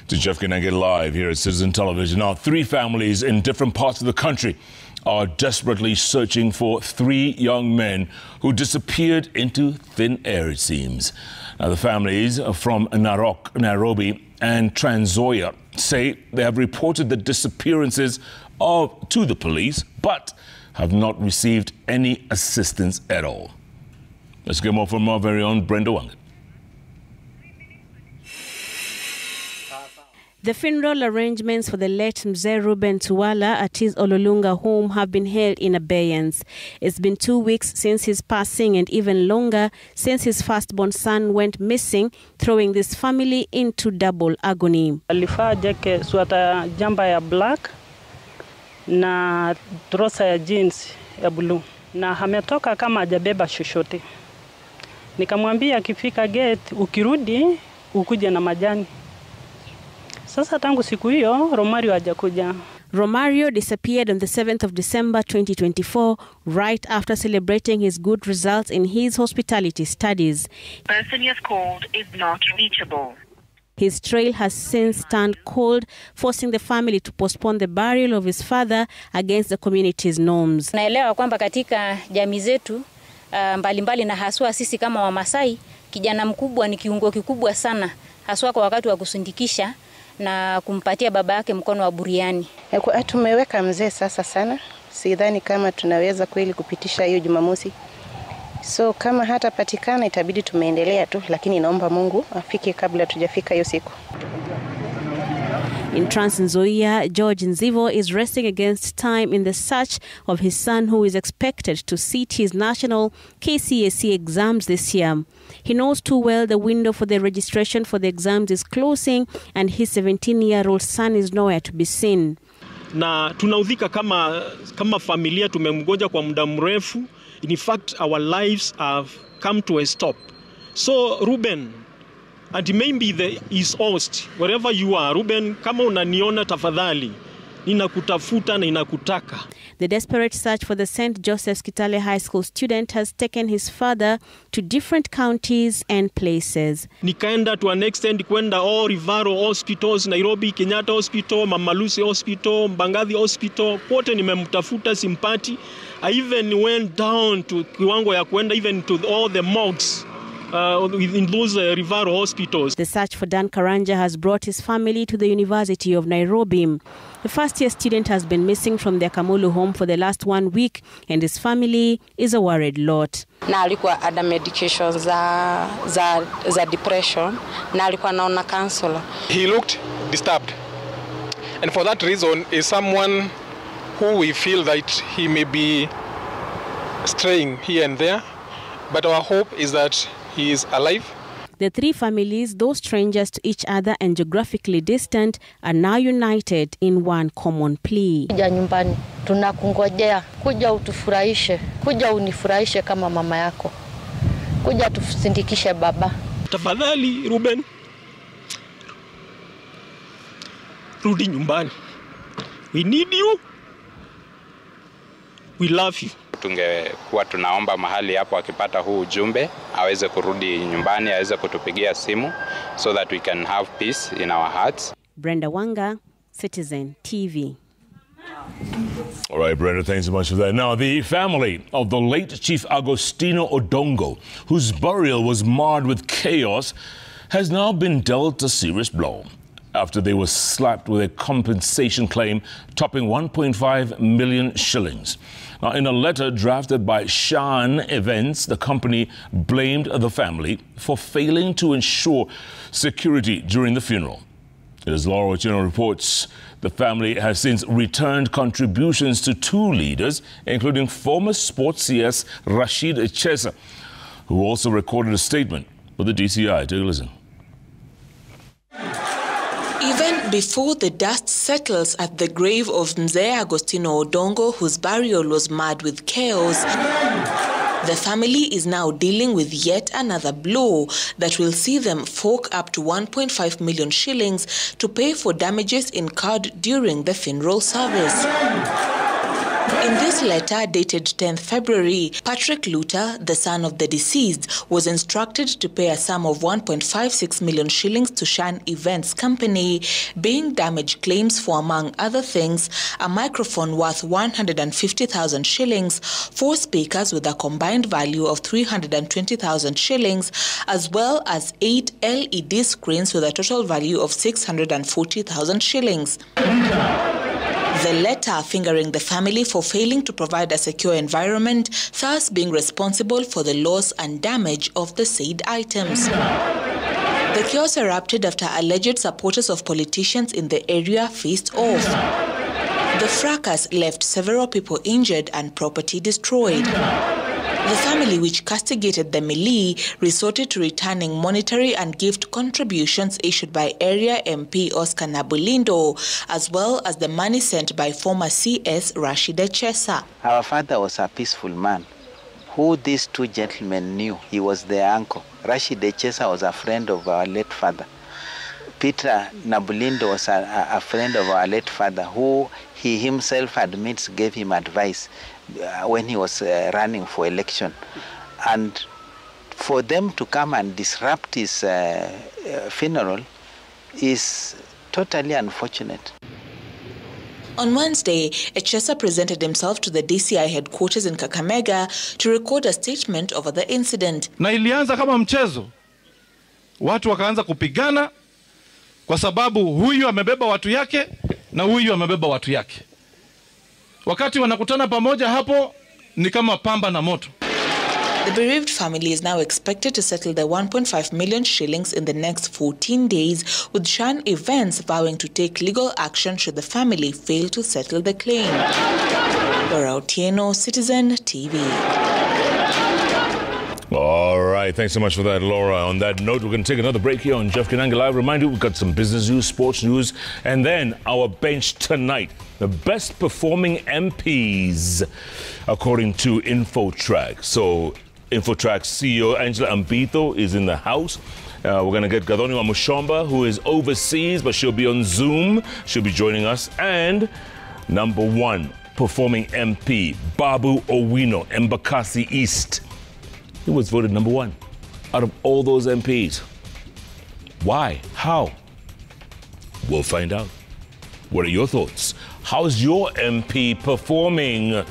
S2: to JKLIVE Live here at Citizen Television. Now, 3 families in different parts of the country are desperately searching for 3 young men who disappeared into thin air, it seems. Now, the families from Narok, Nairobi and Trans Nzoia say they have reported the disappearances to the police, but have not received any assistance at all. Let's get more from our very own Brenda Wanga.
S6: The funeral arrangements for the late Mzee Reuben Tuwala at his Ololunga home have been held in abeyance. It's been 2 weeks since his passing and even longer since his firstborn son went missing, throwing this family into double agony.
S7: Alifaa jeke swata jamba ya black na trosa ya jeans ya blue na hametoka kama hajabeba shoshote. Nikamwambia akifika gate ukirudi ukuje na majani. Sasa tangu siku hiyo Romario hajakuja.
S6: Romario disappeared on the 7th of December 2024, right after celebrating his good results in his hospitality studies.
S9: The person you have called is not reachable.
S6: His trail has since turned cold, forcing the family to postpone the burial of his father against the community's norms.
S24: Naelewa kwamba katika jamii zetu mbalimbali na haswa sisi kama Wamasai, kijana mkubwa ni kiungo kikubwa sana, haswa kwa wakati wa kusindikisha na kumpatia baba yake mkono wa buriani.
S10: Tumeweka mzee sasa sana. Sidhani kama tunaweza kweli kupitisha hiyo Jumamosi. So kama hata patikana itabidi tumeendelea tu, lakini naomba Mungu afike kabla tujafika hiyo siku.
S6: In Trans Nzoia, George Nzivo is racing against time in the search of his son who is expected to sit his national KCSE exams this year. He knows too well the window for the registration for the exams is closing and his 17-year-old son is nowhere to be seen.
S13: Na tunaudhika kama familia, tumemgoja kwa muda mrefu. In fact, our lives have come to a stop. So Reuben, and maybe his host, wherever you are, Reuben, kama unaniona tafadhali, ninakutafuta na ninakutaka.
S6: The desperate search for the St. Joseph's Kitale High School student has taken his father to different counties and places.
S13: Nikaenda to an extent kwenda all Rivaro hospitals, Nairobi, Kenyatta Hospital, Mama Lucy Hospital, Mbagathi Hospital, pote nimemtafuta simpati. I even went down to kiwango ya kwenda even to all the morgues in those Rivaro hospitals.
S6: The search for Dan Karanja has brought his family to the University of Nairobi. The first-year student has been missing from their Kamulu home for the last 1 week, and his family is a worried lot.
S10: Na alikuwa ada medication za depression, na alikuwa naona counselor.
S14: He looked disturbed, and for that reason is someone who we feel that he may be straying here and there, but our hope is that he is alive.
S6: The 3 families, though strangers to each other and geographically distant, are now united in one common plea.
S10: Kuja nyumbani, tunakungojea. Kuja utufurahishe. Kuja unifurahishe kama mama yako. Kuja tusindikishe baba.
S13: Tafadhali Reuben, rudi nyumbani. We need you. We love you.
S15: Tungekuwa tunaomba mahali hapo akipata huu ujumbe aweze kurudi nyumbani, aweze kutupigia simu so that we can have peace in our hearts.
S6: Brenda Wanga, Citizen TV.
S2: All right, Brenda, thanks so much for that. Now, the family of the late Chief Agostino Odongo, whose burial was marred with chaos, has now been dealt a serious blow after they were slapped with a compensation claim topping 1.5 million shillings. Now, in a letter drafted by Shan Events, the company blamed the family for failing to ensure security during the funeral. As Laura Ochino reports, the family has since returned contributions to 2 leaders, including former sports CS Rashid Echesa, who also recorded a statement with the DCI. Take a listen.
S16: Even before the dust settles at the grave of Mzee Agostino Odongo, whose burial was marred with chaos, the family is now dealing with yet another blow that will see them fork up to 1.5 million shillings to pay for damages incurred during the funeral service. In this letter, dated 10th February, Patrick Luther, the son of the deceased, was instructed to pay a sum of 1.56 million shillings to Shan Events Company, being damage claims for, among other things, a microphone worth 150,000 shillings, 4 speakers with a combined value of 320,000 shillings, as well as 8 LED screens with a total value of 640,000 shillings. The letter fingering the family for failing to provide a secure environment, thus being responsible for the loss and damage of the said items. The chaos erupted after alleged supporters of politicians in the area faced off. The fracas left several people injured and property destroyed. The family, which castigated the melee, resorted to returning monetary and gift contributions issued by area MP Oscar Nabulindo, as well as the money sent by former CS Rashida Chesa.
S1: Our father was a peaceful man, who these two gentlemen knew. He was their uncle. Rashida Chesa was a friend of our late father. Peter Nabulindo was a friend of our late father, who he himself admits gave him advice when he was running for election. And for them to come and disrupt his funeral is totally unfortunate.
S16: On Wednesday, Echesa presented himself to the DCI headquarters in Kakamega to record a statement over the incident.
S3: Na ilianza kama mchezo. Watu wakaanza kupigana kwa sababu huyu amebeba watu yake na huyu amebeba watu yake. Wakati wanakutana pamoja hapo ni kama pamba na moto.
S16: The bereaved family is now expected to settle the 1.5 million shillings in the next 14 days, with Shan Events vowing to take legal action should the family fail to settle the claim. Laura Otieno, Citizen TV.
S2: All right, thanks so much for that, Laura. On that note, we're going to take another break here on Jeff Kenanga Live. Remind you, we've got some business news, sports news, and then our bench tonight. The best performing MPs, according to InfoTrack. So, InfoTrack CEO Angela Ambito is in the house. We're going to get Gadoni Wamushomba, who is overseas, but she'll be on Zoom. She'll be joining us. And number one performing MP, Babu Owino, Embakasi East. He was voted number one out of all those MPs. Why? How? We'll find out. What are your thoughts? How's your MP performing?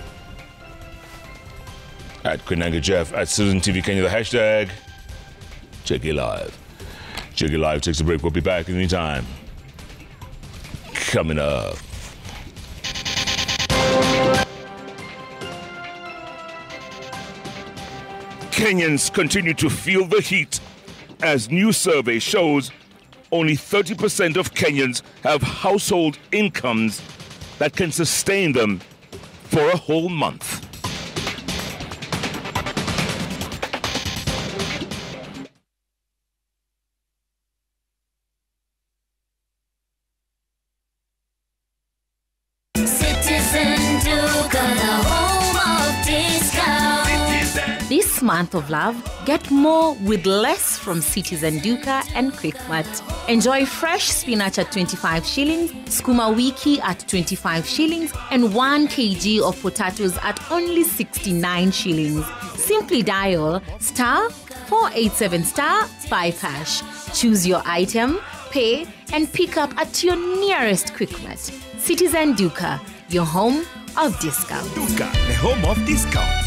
S2: At Kenanga Jeff, at Citizen TV Kenya, the hashtag JKLIVE. JKLIVE takes a break. We'll be back anytime. Coming up. Kenyans continue to feel the heat as new survey shows only 30% of Kenyans have household incomes that can sustain them for a whole month.
S4: This month of love, get more with less from Citizen Duka and Quickmart. Enjoy fresh spinach at 25 shillings, skuma wiki at 25 shillings, and 1 kg of potatoes at only 69 shillings. Simply dial *487*5#. Choose your item, pay, and pick up at your nearest Quickmart. Citizen Duka, your home of discounts.
S29: Duka, the home of discounts.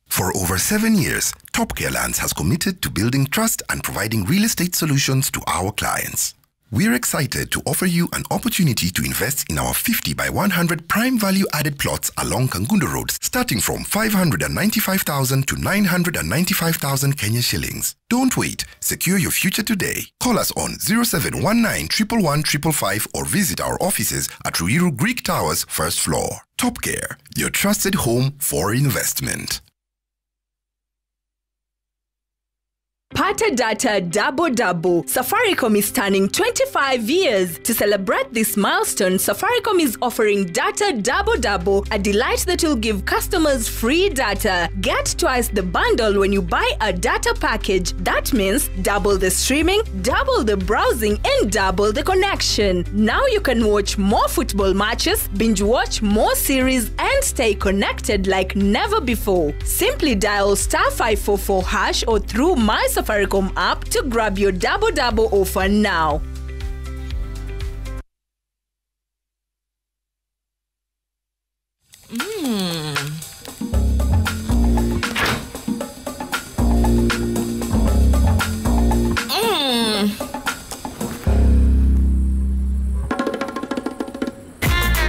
S29: For over 7 years, Top Care Lands has committed to building trust and providing real estate solutions to our clients. We're excited to offer you an opportunity to invest in our 50 by 100 prime value added plots along Kangundo Road, starting from 595,000 to 995,000 Kenya shillings. Don't wait. Secure your future today. Call us on 0719 111 555 or visit our offices at Ruiru Greek Towers, first floor. Top Care, your trusted home for investment.
S5: Data Double. Safaricom is turning 25 years. To celebrate this milestone, Safaricom is offering Data Double, a delight that will give customers free data. Get twice the bundle when you buy a data package. That means double the streaming, double the browsing, and double the connection. Now you can watch more football matches, binge watch more series, and stay connected like never before. Simply dial *544# or through My Safaricom app to grab your Double offer now.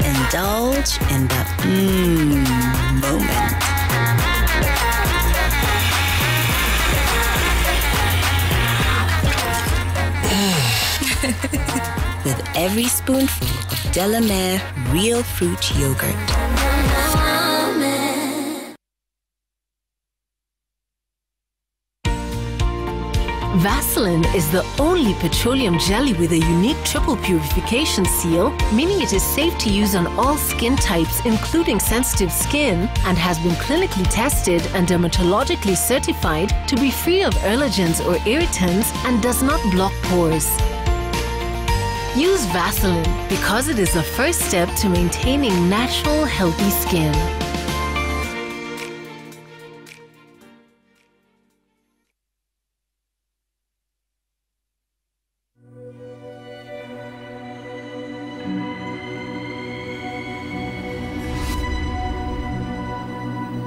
S8: Indulge in that moment. With every spoonful of Delamere real fruit yogurt.
S26: Vaseline is the only petroleum jelly with a unique triple purification seal, meaning it is safe to use on all skin types, including sensitive skin, and has been clinically tested and dermatologically certified to be free of allergens or irritants and does not block pores. Use Vaseline because it is the first step to maintaining natural, healthy skin.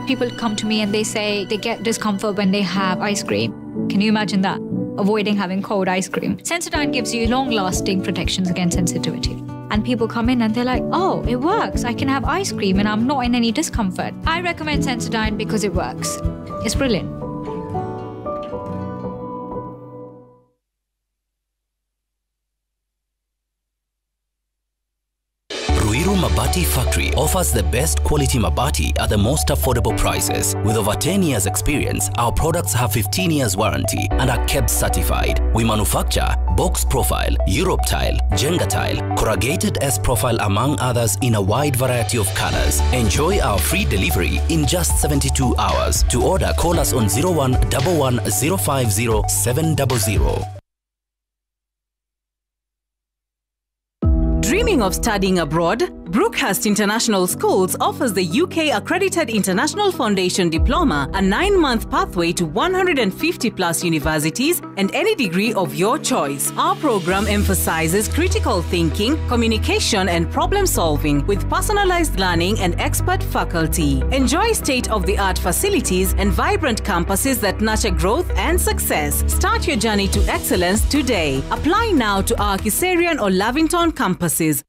S11: People come to me and they say they get discomfort when they have ice cream. Can you imagine that? Avoiding having cold ice cream. Sensodyne gives you long-lasting protections against sensitivity. And people come in and they're like, oh, it works. I can have ice cream and I'm not in any discomfort. I recommend Sensodyne because it works. It's brilliant.
S32: Mabati Factory offers the best quality mabati at the most affordable prices. With over 10 years experience, our products have 15 years warranty and are kept certified. We manufacture box profile, Europe tile, Jenga tile, corrugated S profile among others in a wide variety of colors. Enjoy our free delivery in just 72 hours. To order, call us on 0111 050 700.
S5: Dreaming of studying abroad? Brookhurst International Schools offers the UK Accredited International Foundation Diploma, a 9-month pathway to 150 plus universities and any degree of your choice. Our program emphasizes critical thinking, communication and problem solving with personalized learning and expert faculty. Enjoy state-of-the-art facilities and vibrant campuses that nurture growth and success. Start your journey to excellence today. Apply now to our Kiserian or Lavington campuses.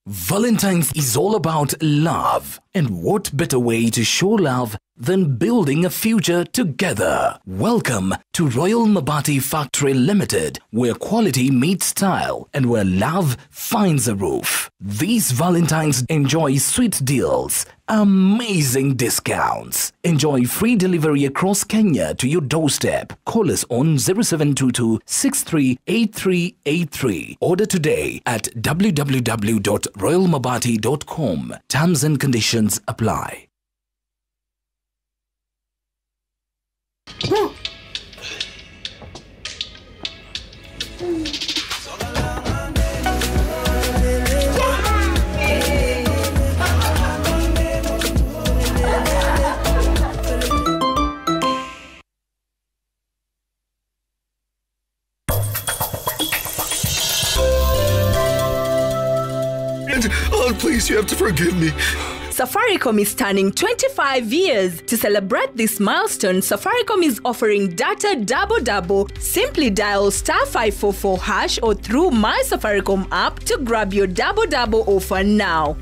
S17: Valentine's is all about love. And what better way to show love than building a future together? Welcome to Royal Mabati Factory Limited, where quality meets style and where love finds a roof. These Valentines enjoy sweet deals, amazing discounts. Enjoy free delivery across Kenya to your doorstep. Call us on 0722 638383. Order today at www.royalmabati.com. Terms and conditions apply.
S18: Oh, please, you have to forgive me.
S5: Safaricom is turning 25 years. To celebrate this milestone, Safaricom is offering Data Double. Simply dial *544# or through My Safaricom app to grab your Double offer now.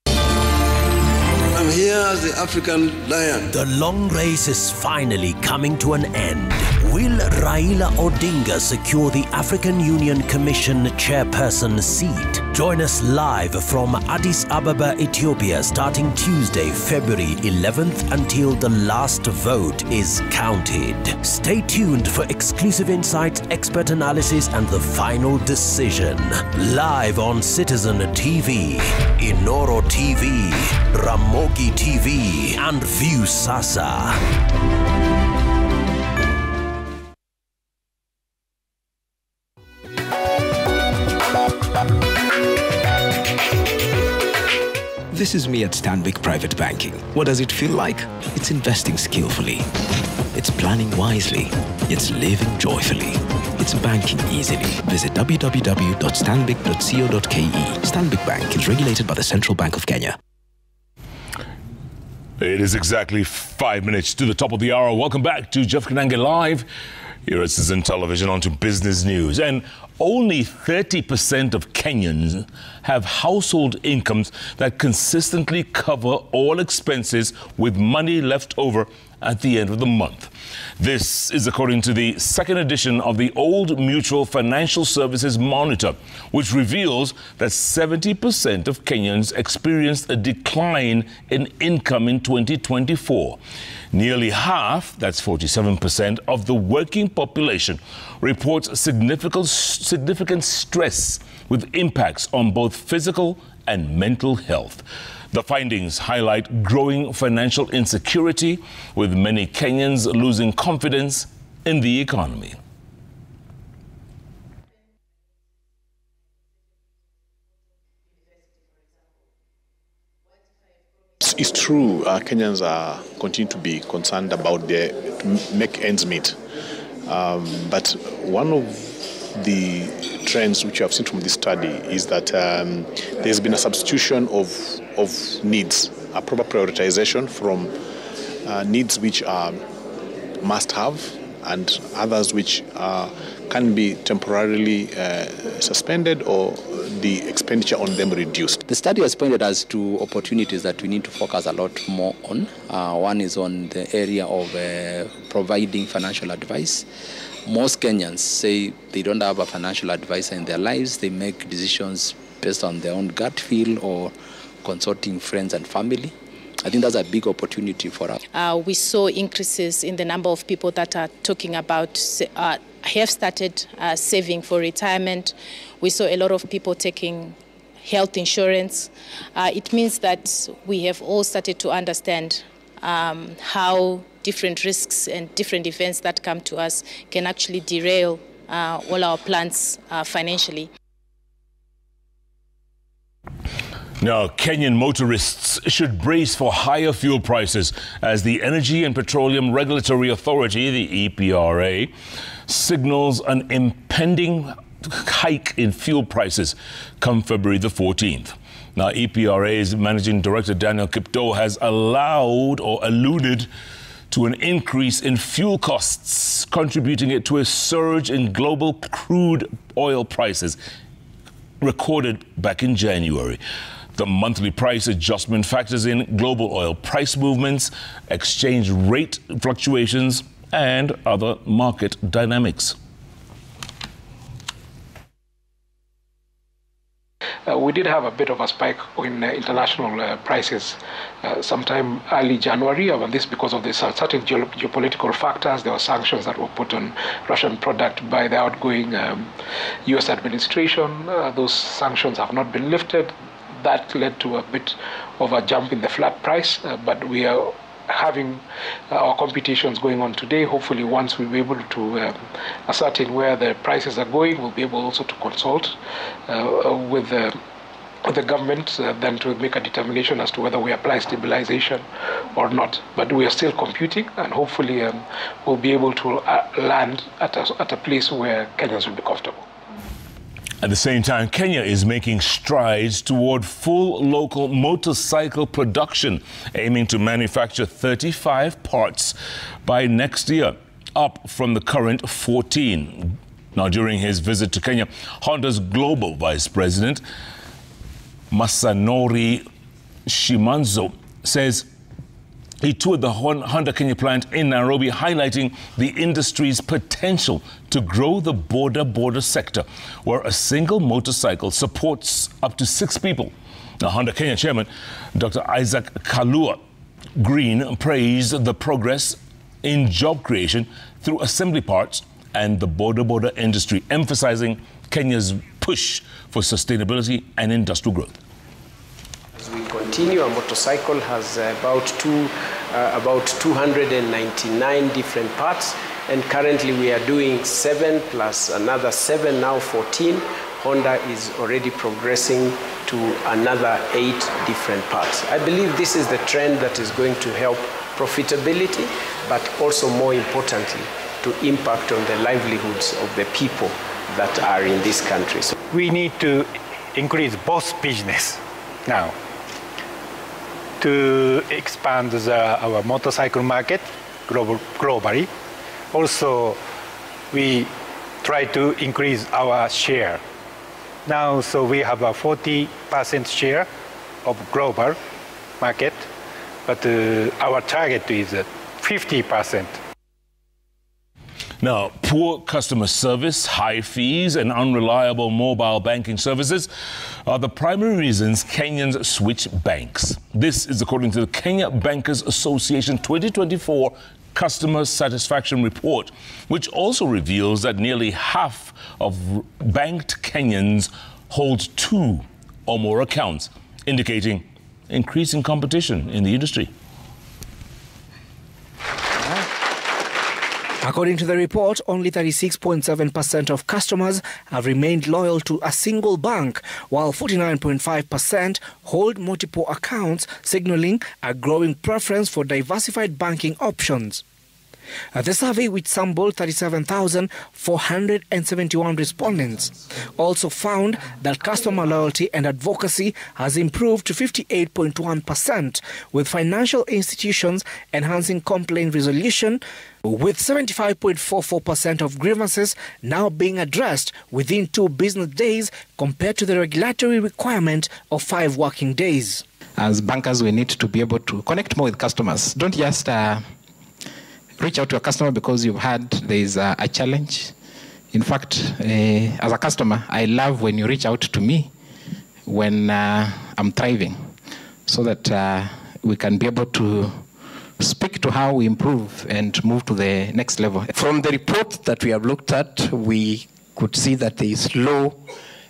S19: I'm here as the African lion.
S20: The long race is finally coming to an end.
S7: Will Raila Odinga secure the African Union Commission chairperson seat? Join us live from Addis Ababa, Ethiopia, starting Tuesday, February 11th until the last vote is counted. Stay tuned for exclusive insights, expert analysis, and the final decision. Live on Citizen TV, Inoro TV, Ramogi TV, and View Sasa.
S12: This is me at Stanbic Private Banking. What does it feel like? It's investing skillfully. It's planning wisely. It's living joyfully. It's banking easily. Visit www.stanbic.co.ke. Stanbic Bank is regulated by the Central Bank of Kenya.
S2: It is exactly 5 minutes to the top of the hour. Welcome back to JKLIVE. Here at Citizen Television, on to business news. And only 30% of Kenyans have household incomes that consistently cover all expenses with money left over at the end of the month. This is according to the second edition of the Old Mutual Financial Services Monitor, which reveals that 70% of Kenyans experienced a decline in income in 2024. Nearly half, that's 47%, of the working population reports significant stress with impacts on both physical and mental health. The findings highlight growing financial insecurity, with many Kenyans losing confidence in the economy.
S19: It's true, Kenyans are continue to be concerned about to make ends meet. But one of the trends which you have seen from this study is that there's been a substitution of needs, a proper prioritization from needs which are must-have and others which can be temporarily suspended or the expenditure on them reduced.
S20: The study has pointed us to opportunities that we need to focus a lot more on. One is on the area of providing financial advice. Most Kenyans say they don't have a financial advisor in their lives. They make decisions based on their own gut feel or consulting friends and family. I think that's a big opportunity for us.
S21: We saw increases in the number of people that are talking about have started saving for retirement. We saw a lot of people taking health insurance. It means that we have all started to understand how different risks and different events that come to us can actually derail all our plans financially.
S2: Now, Kenyan motorists should brace for higher fuel prices as the Energy and Petroleum Regulatory Authority, the EPRA, signals an impending hike in fuel prices come February the 14th. Now, EPRA's Managing Director Daniel Kipto has alluded to an increase in fuel costs, contributing it to a surge in global crude oil prices recorded back in January. The monthly price adjustment factors in global oil price movements, exchange rate fluctuations, and other market dynamics.
S14: We did have a bit of a spike in international prices sometime early January, and this because of the certain geopolitical factors. There were sanctions that were put on Russian product by the outgoing U.S. administration. Those sanctions have not been lifted. That led to a bit of a jump in the flat price, but we are having our computations going on today. Hopefully, once we'll be able to ascertain where the prices are going, we'll be able also to consult with the government then to make a determination as to whether we apply stabilization or not. But we are still computing, and hopefully we'll be able to land at a place where Kenyans will be comfortable.
S2: At the same time, Kenya is making strides toward full local motorcycle production, aiming to manufacture 35 parts by next year, up from the current 14. Now, during his visit to Kenya, Honda's global vice president, Masanori Shimanzo, says He toured the Honda Kenya plant in Nairobi, highlighting the industry's potential to grow the border sector, where a single motorcycle supports up to 6 people. Now, Honda Kenya chairman Dr. Isaac Kalua Green praised the progress in job creation through assembly parts and the border industry, emphasizing Kenya's push for sustainability and industrial growth.
S9: As we continue, our motorcycle has about 299 different parts, and currently we are doing 7 plus another 7, now 14. Honda is already progressing to another 8 different parts. I believe this is the trend that is going to help profitability, but also more importantly, to impact on the livelihoods of the people that are in this country. So
S10: we need to increase both business now to expand our motorcycle market globally. Also, we try to increase our share. Now, so we have a 40% share of global market, but our target is 50%.
S2: Now, poor customer service, high fees, and unreliable mobile banking services are the primary reasons Kenyans switch banks. This is according to the Kenya Bankers Association 2024 Customer Satisfaction Report, which also reveals that nearly half of banked Kenyans hold 2 or more accounts, indicating increasing competition in the industry.
S13: According to the report, only 36.7% of customers have remained loyal to a single bank, while 49.5% hold multiple accounts, signaling a growing preference for diversified banking options. The survey, which sampled 37,471 respondents, also found that customer loyalty and advocacy has improved to 58.1%, with financial institutions enhancing complaint resolution, with 75.44% of grievances now being addressed within 2 business days compared to the regulatory requirement of 5 working days.
S15: As bankers, we need to be able to connect more with customers. Don't just reach out to a customer because you've had there's a challenge. In fact, as a customer, I love when you reach out to me when I'm thriving, so that we can be able to speak to how we improve and move to the next level.
S22: From the report that we have looked at, we could see that there is low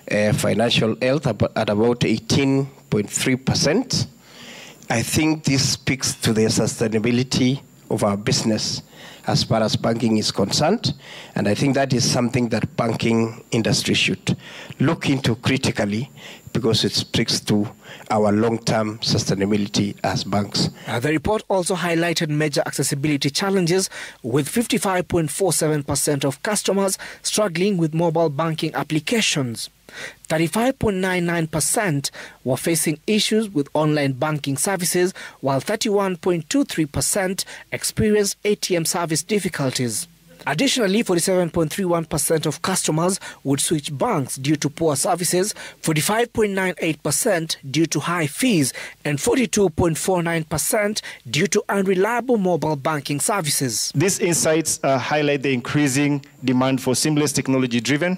S22: financial health at about 18.3%. I think this speaks to the sustainability of our business as far as banking is concerned, and I think that is something that banking industry should look into critically, because it speaks to our long-term sustainability as banks.
S13: The report also highlighted major accessibility challenges, with 55.47% of customers struggling with mobile banking applications. 35.99% were facing issues with online banking services, while 31.23% experienced ATM service difficulties. Additionally, 47.31% of customers would switch banks due to poor services, 45.98% due to high fees, and 42.49% due to unreliable mobile banking services.
S23: These insights highlight the increasing demand for seamless technology-driven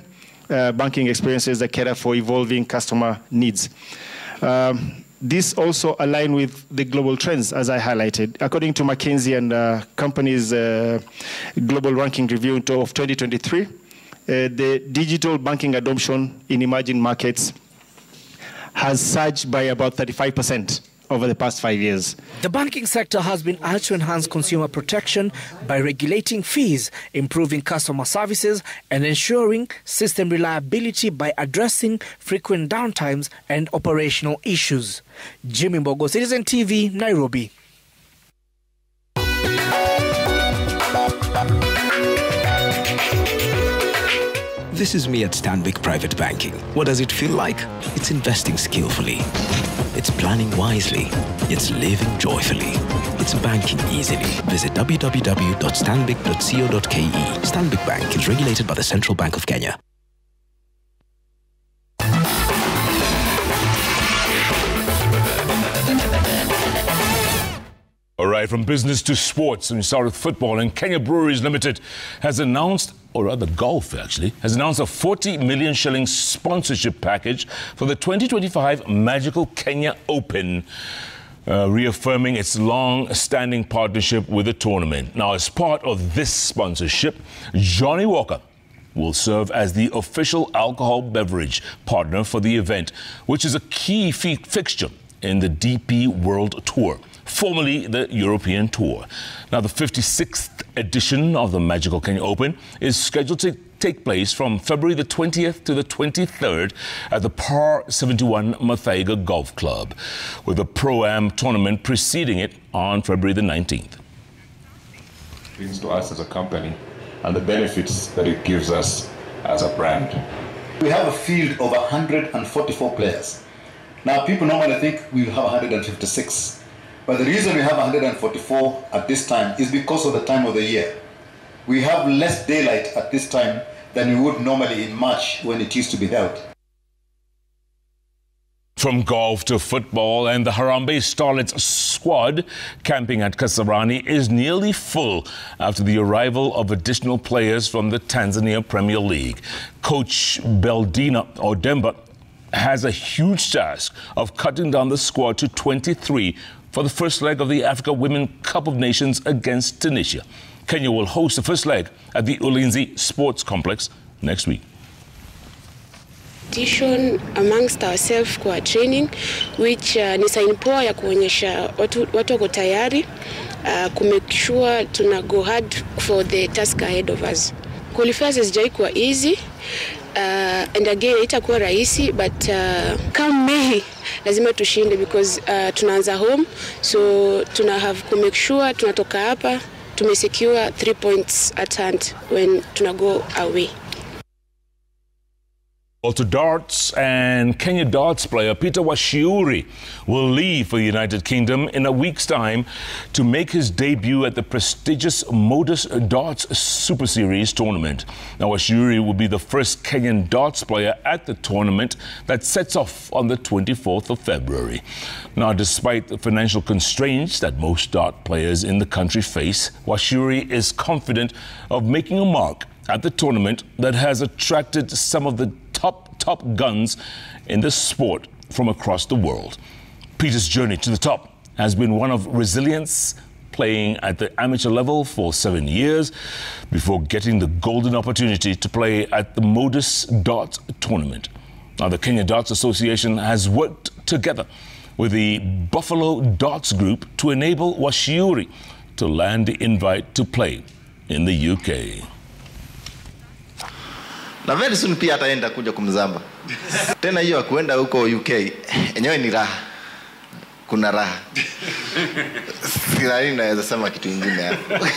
S23: banking experiences that cater for evolving customer needs. This also aligns with the global trends, as I highlighted. According to McKinsey and company's global ranking review of 2023, the digital banking adoption in emerging markets has surged by about 35% over the past 5 years.
S13: The banking sector has been urged to enhance consumer protection by regulating fees, improving customer services, and ensuring system reliability by addressing frequent downtimes and operational issues. Jimmy Mbogo, Citizen TV, Nairobi.
S12: This is me at Stanbic Private Banking. What does it feel like? It's investing skillfully. It's planning wisely. It's living joyfully. It's banking easily. Visit www.stanbic.co.ke. Stanbic Bank is regulated by the Central Bank of Kenya.
S2: All right, from business to sports, and we start with football. And Kenya Breweries Limited has announced, or rather golf actually, has announced a 40 million shilling sponsorship package for the 2025 Magical Kenya Open, reaffirming its long-standing partnership with the tournament. Now, as part of this sponsorship, Johnny Walker will serve as the official alcohol beverage partner for the event, which is a key fixture in the DP World Tour, formerly the European Tour. Now, the 56th edition of the Magical Kenya Open is scheduled to take place from February the 20th to the 23rd at the Par 71 Muthaiga Golf Club, with the Pro-Am tournament preceding it on February the 19th.
S1: Brings to us as a company and the benefits that it gives us as a brand.
S3: We have a field of 144 players. Now, people normally think we'll have 156. But the reason we have 144 at this time is because of the time of the year. We have less daylight at this time than we would normally in March when it used to be held.
S2: From golf to football, and the Harambee Starlets squad camping at Kasarani is nearly full after the arrival of additional players from the Tanzania Premier League. Coach Beldina Odemba has a huge task of cutting down the squad to 23 for the first leg of the Africa Women Cup of Nations against Tunisia. Kenya will host the first leg at the Ulinzi Sports Complex next week.
S4: Amongst ourselves kwa training, which ni sign poa ya kuonyesha watu wako tayari to make sure tuna go hard for the task ahead of us. Qualifiers hazijai kuwa easy. And again, itakuwa rahisi, but come May lazima tushinde because tunaanza home, so tuna have to make sure tunatoka hapa tumesecure 3 points at hand when tuna go away.
S2: To darts, and Kenya darts player Peter Washiuri will leave for the United Kingdom in a week's time to make his debut at the prestigious Modus Darts Super Series tournament. Now, Washiuri will be the first Kenyan darts player at the tournament that sets off on the 24th of February. Now, despite the financial constraints that most dart players in the country face, Washiuri is confident of making a mark at the tournament that has attracted some of the top guns in the sport from across the world. Peter's journey to the top has been one of resilience, playing at the amateur level for 7 years before getting the golden opportunity to play at the Modus Darts tournament. Now, the Kenya Darts Association has worked together with the Buffalo Darts Group to enable Washiuri to land the invite to play in the UK.
S6: Na very soon pia ataenda kuja kumzamba. Tena hiyo kuenda huko UK, enyewe ni raha. Kuna raha. Sina nini naweza sema kitu kingine hapo.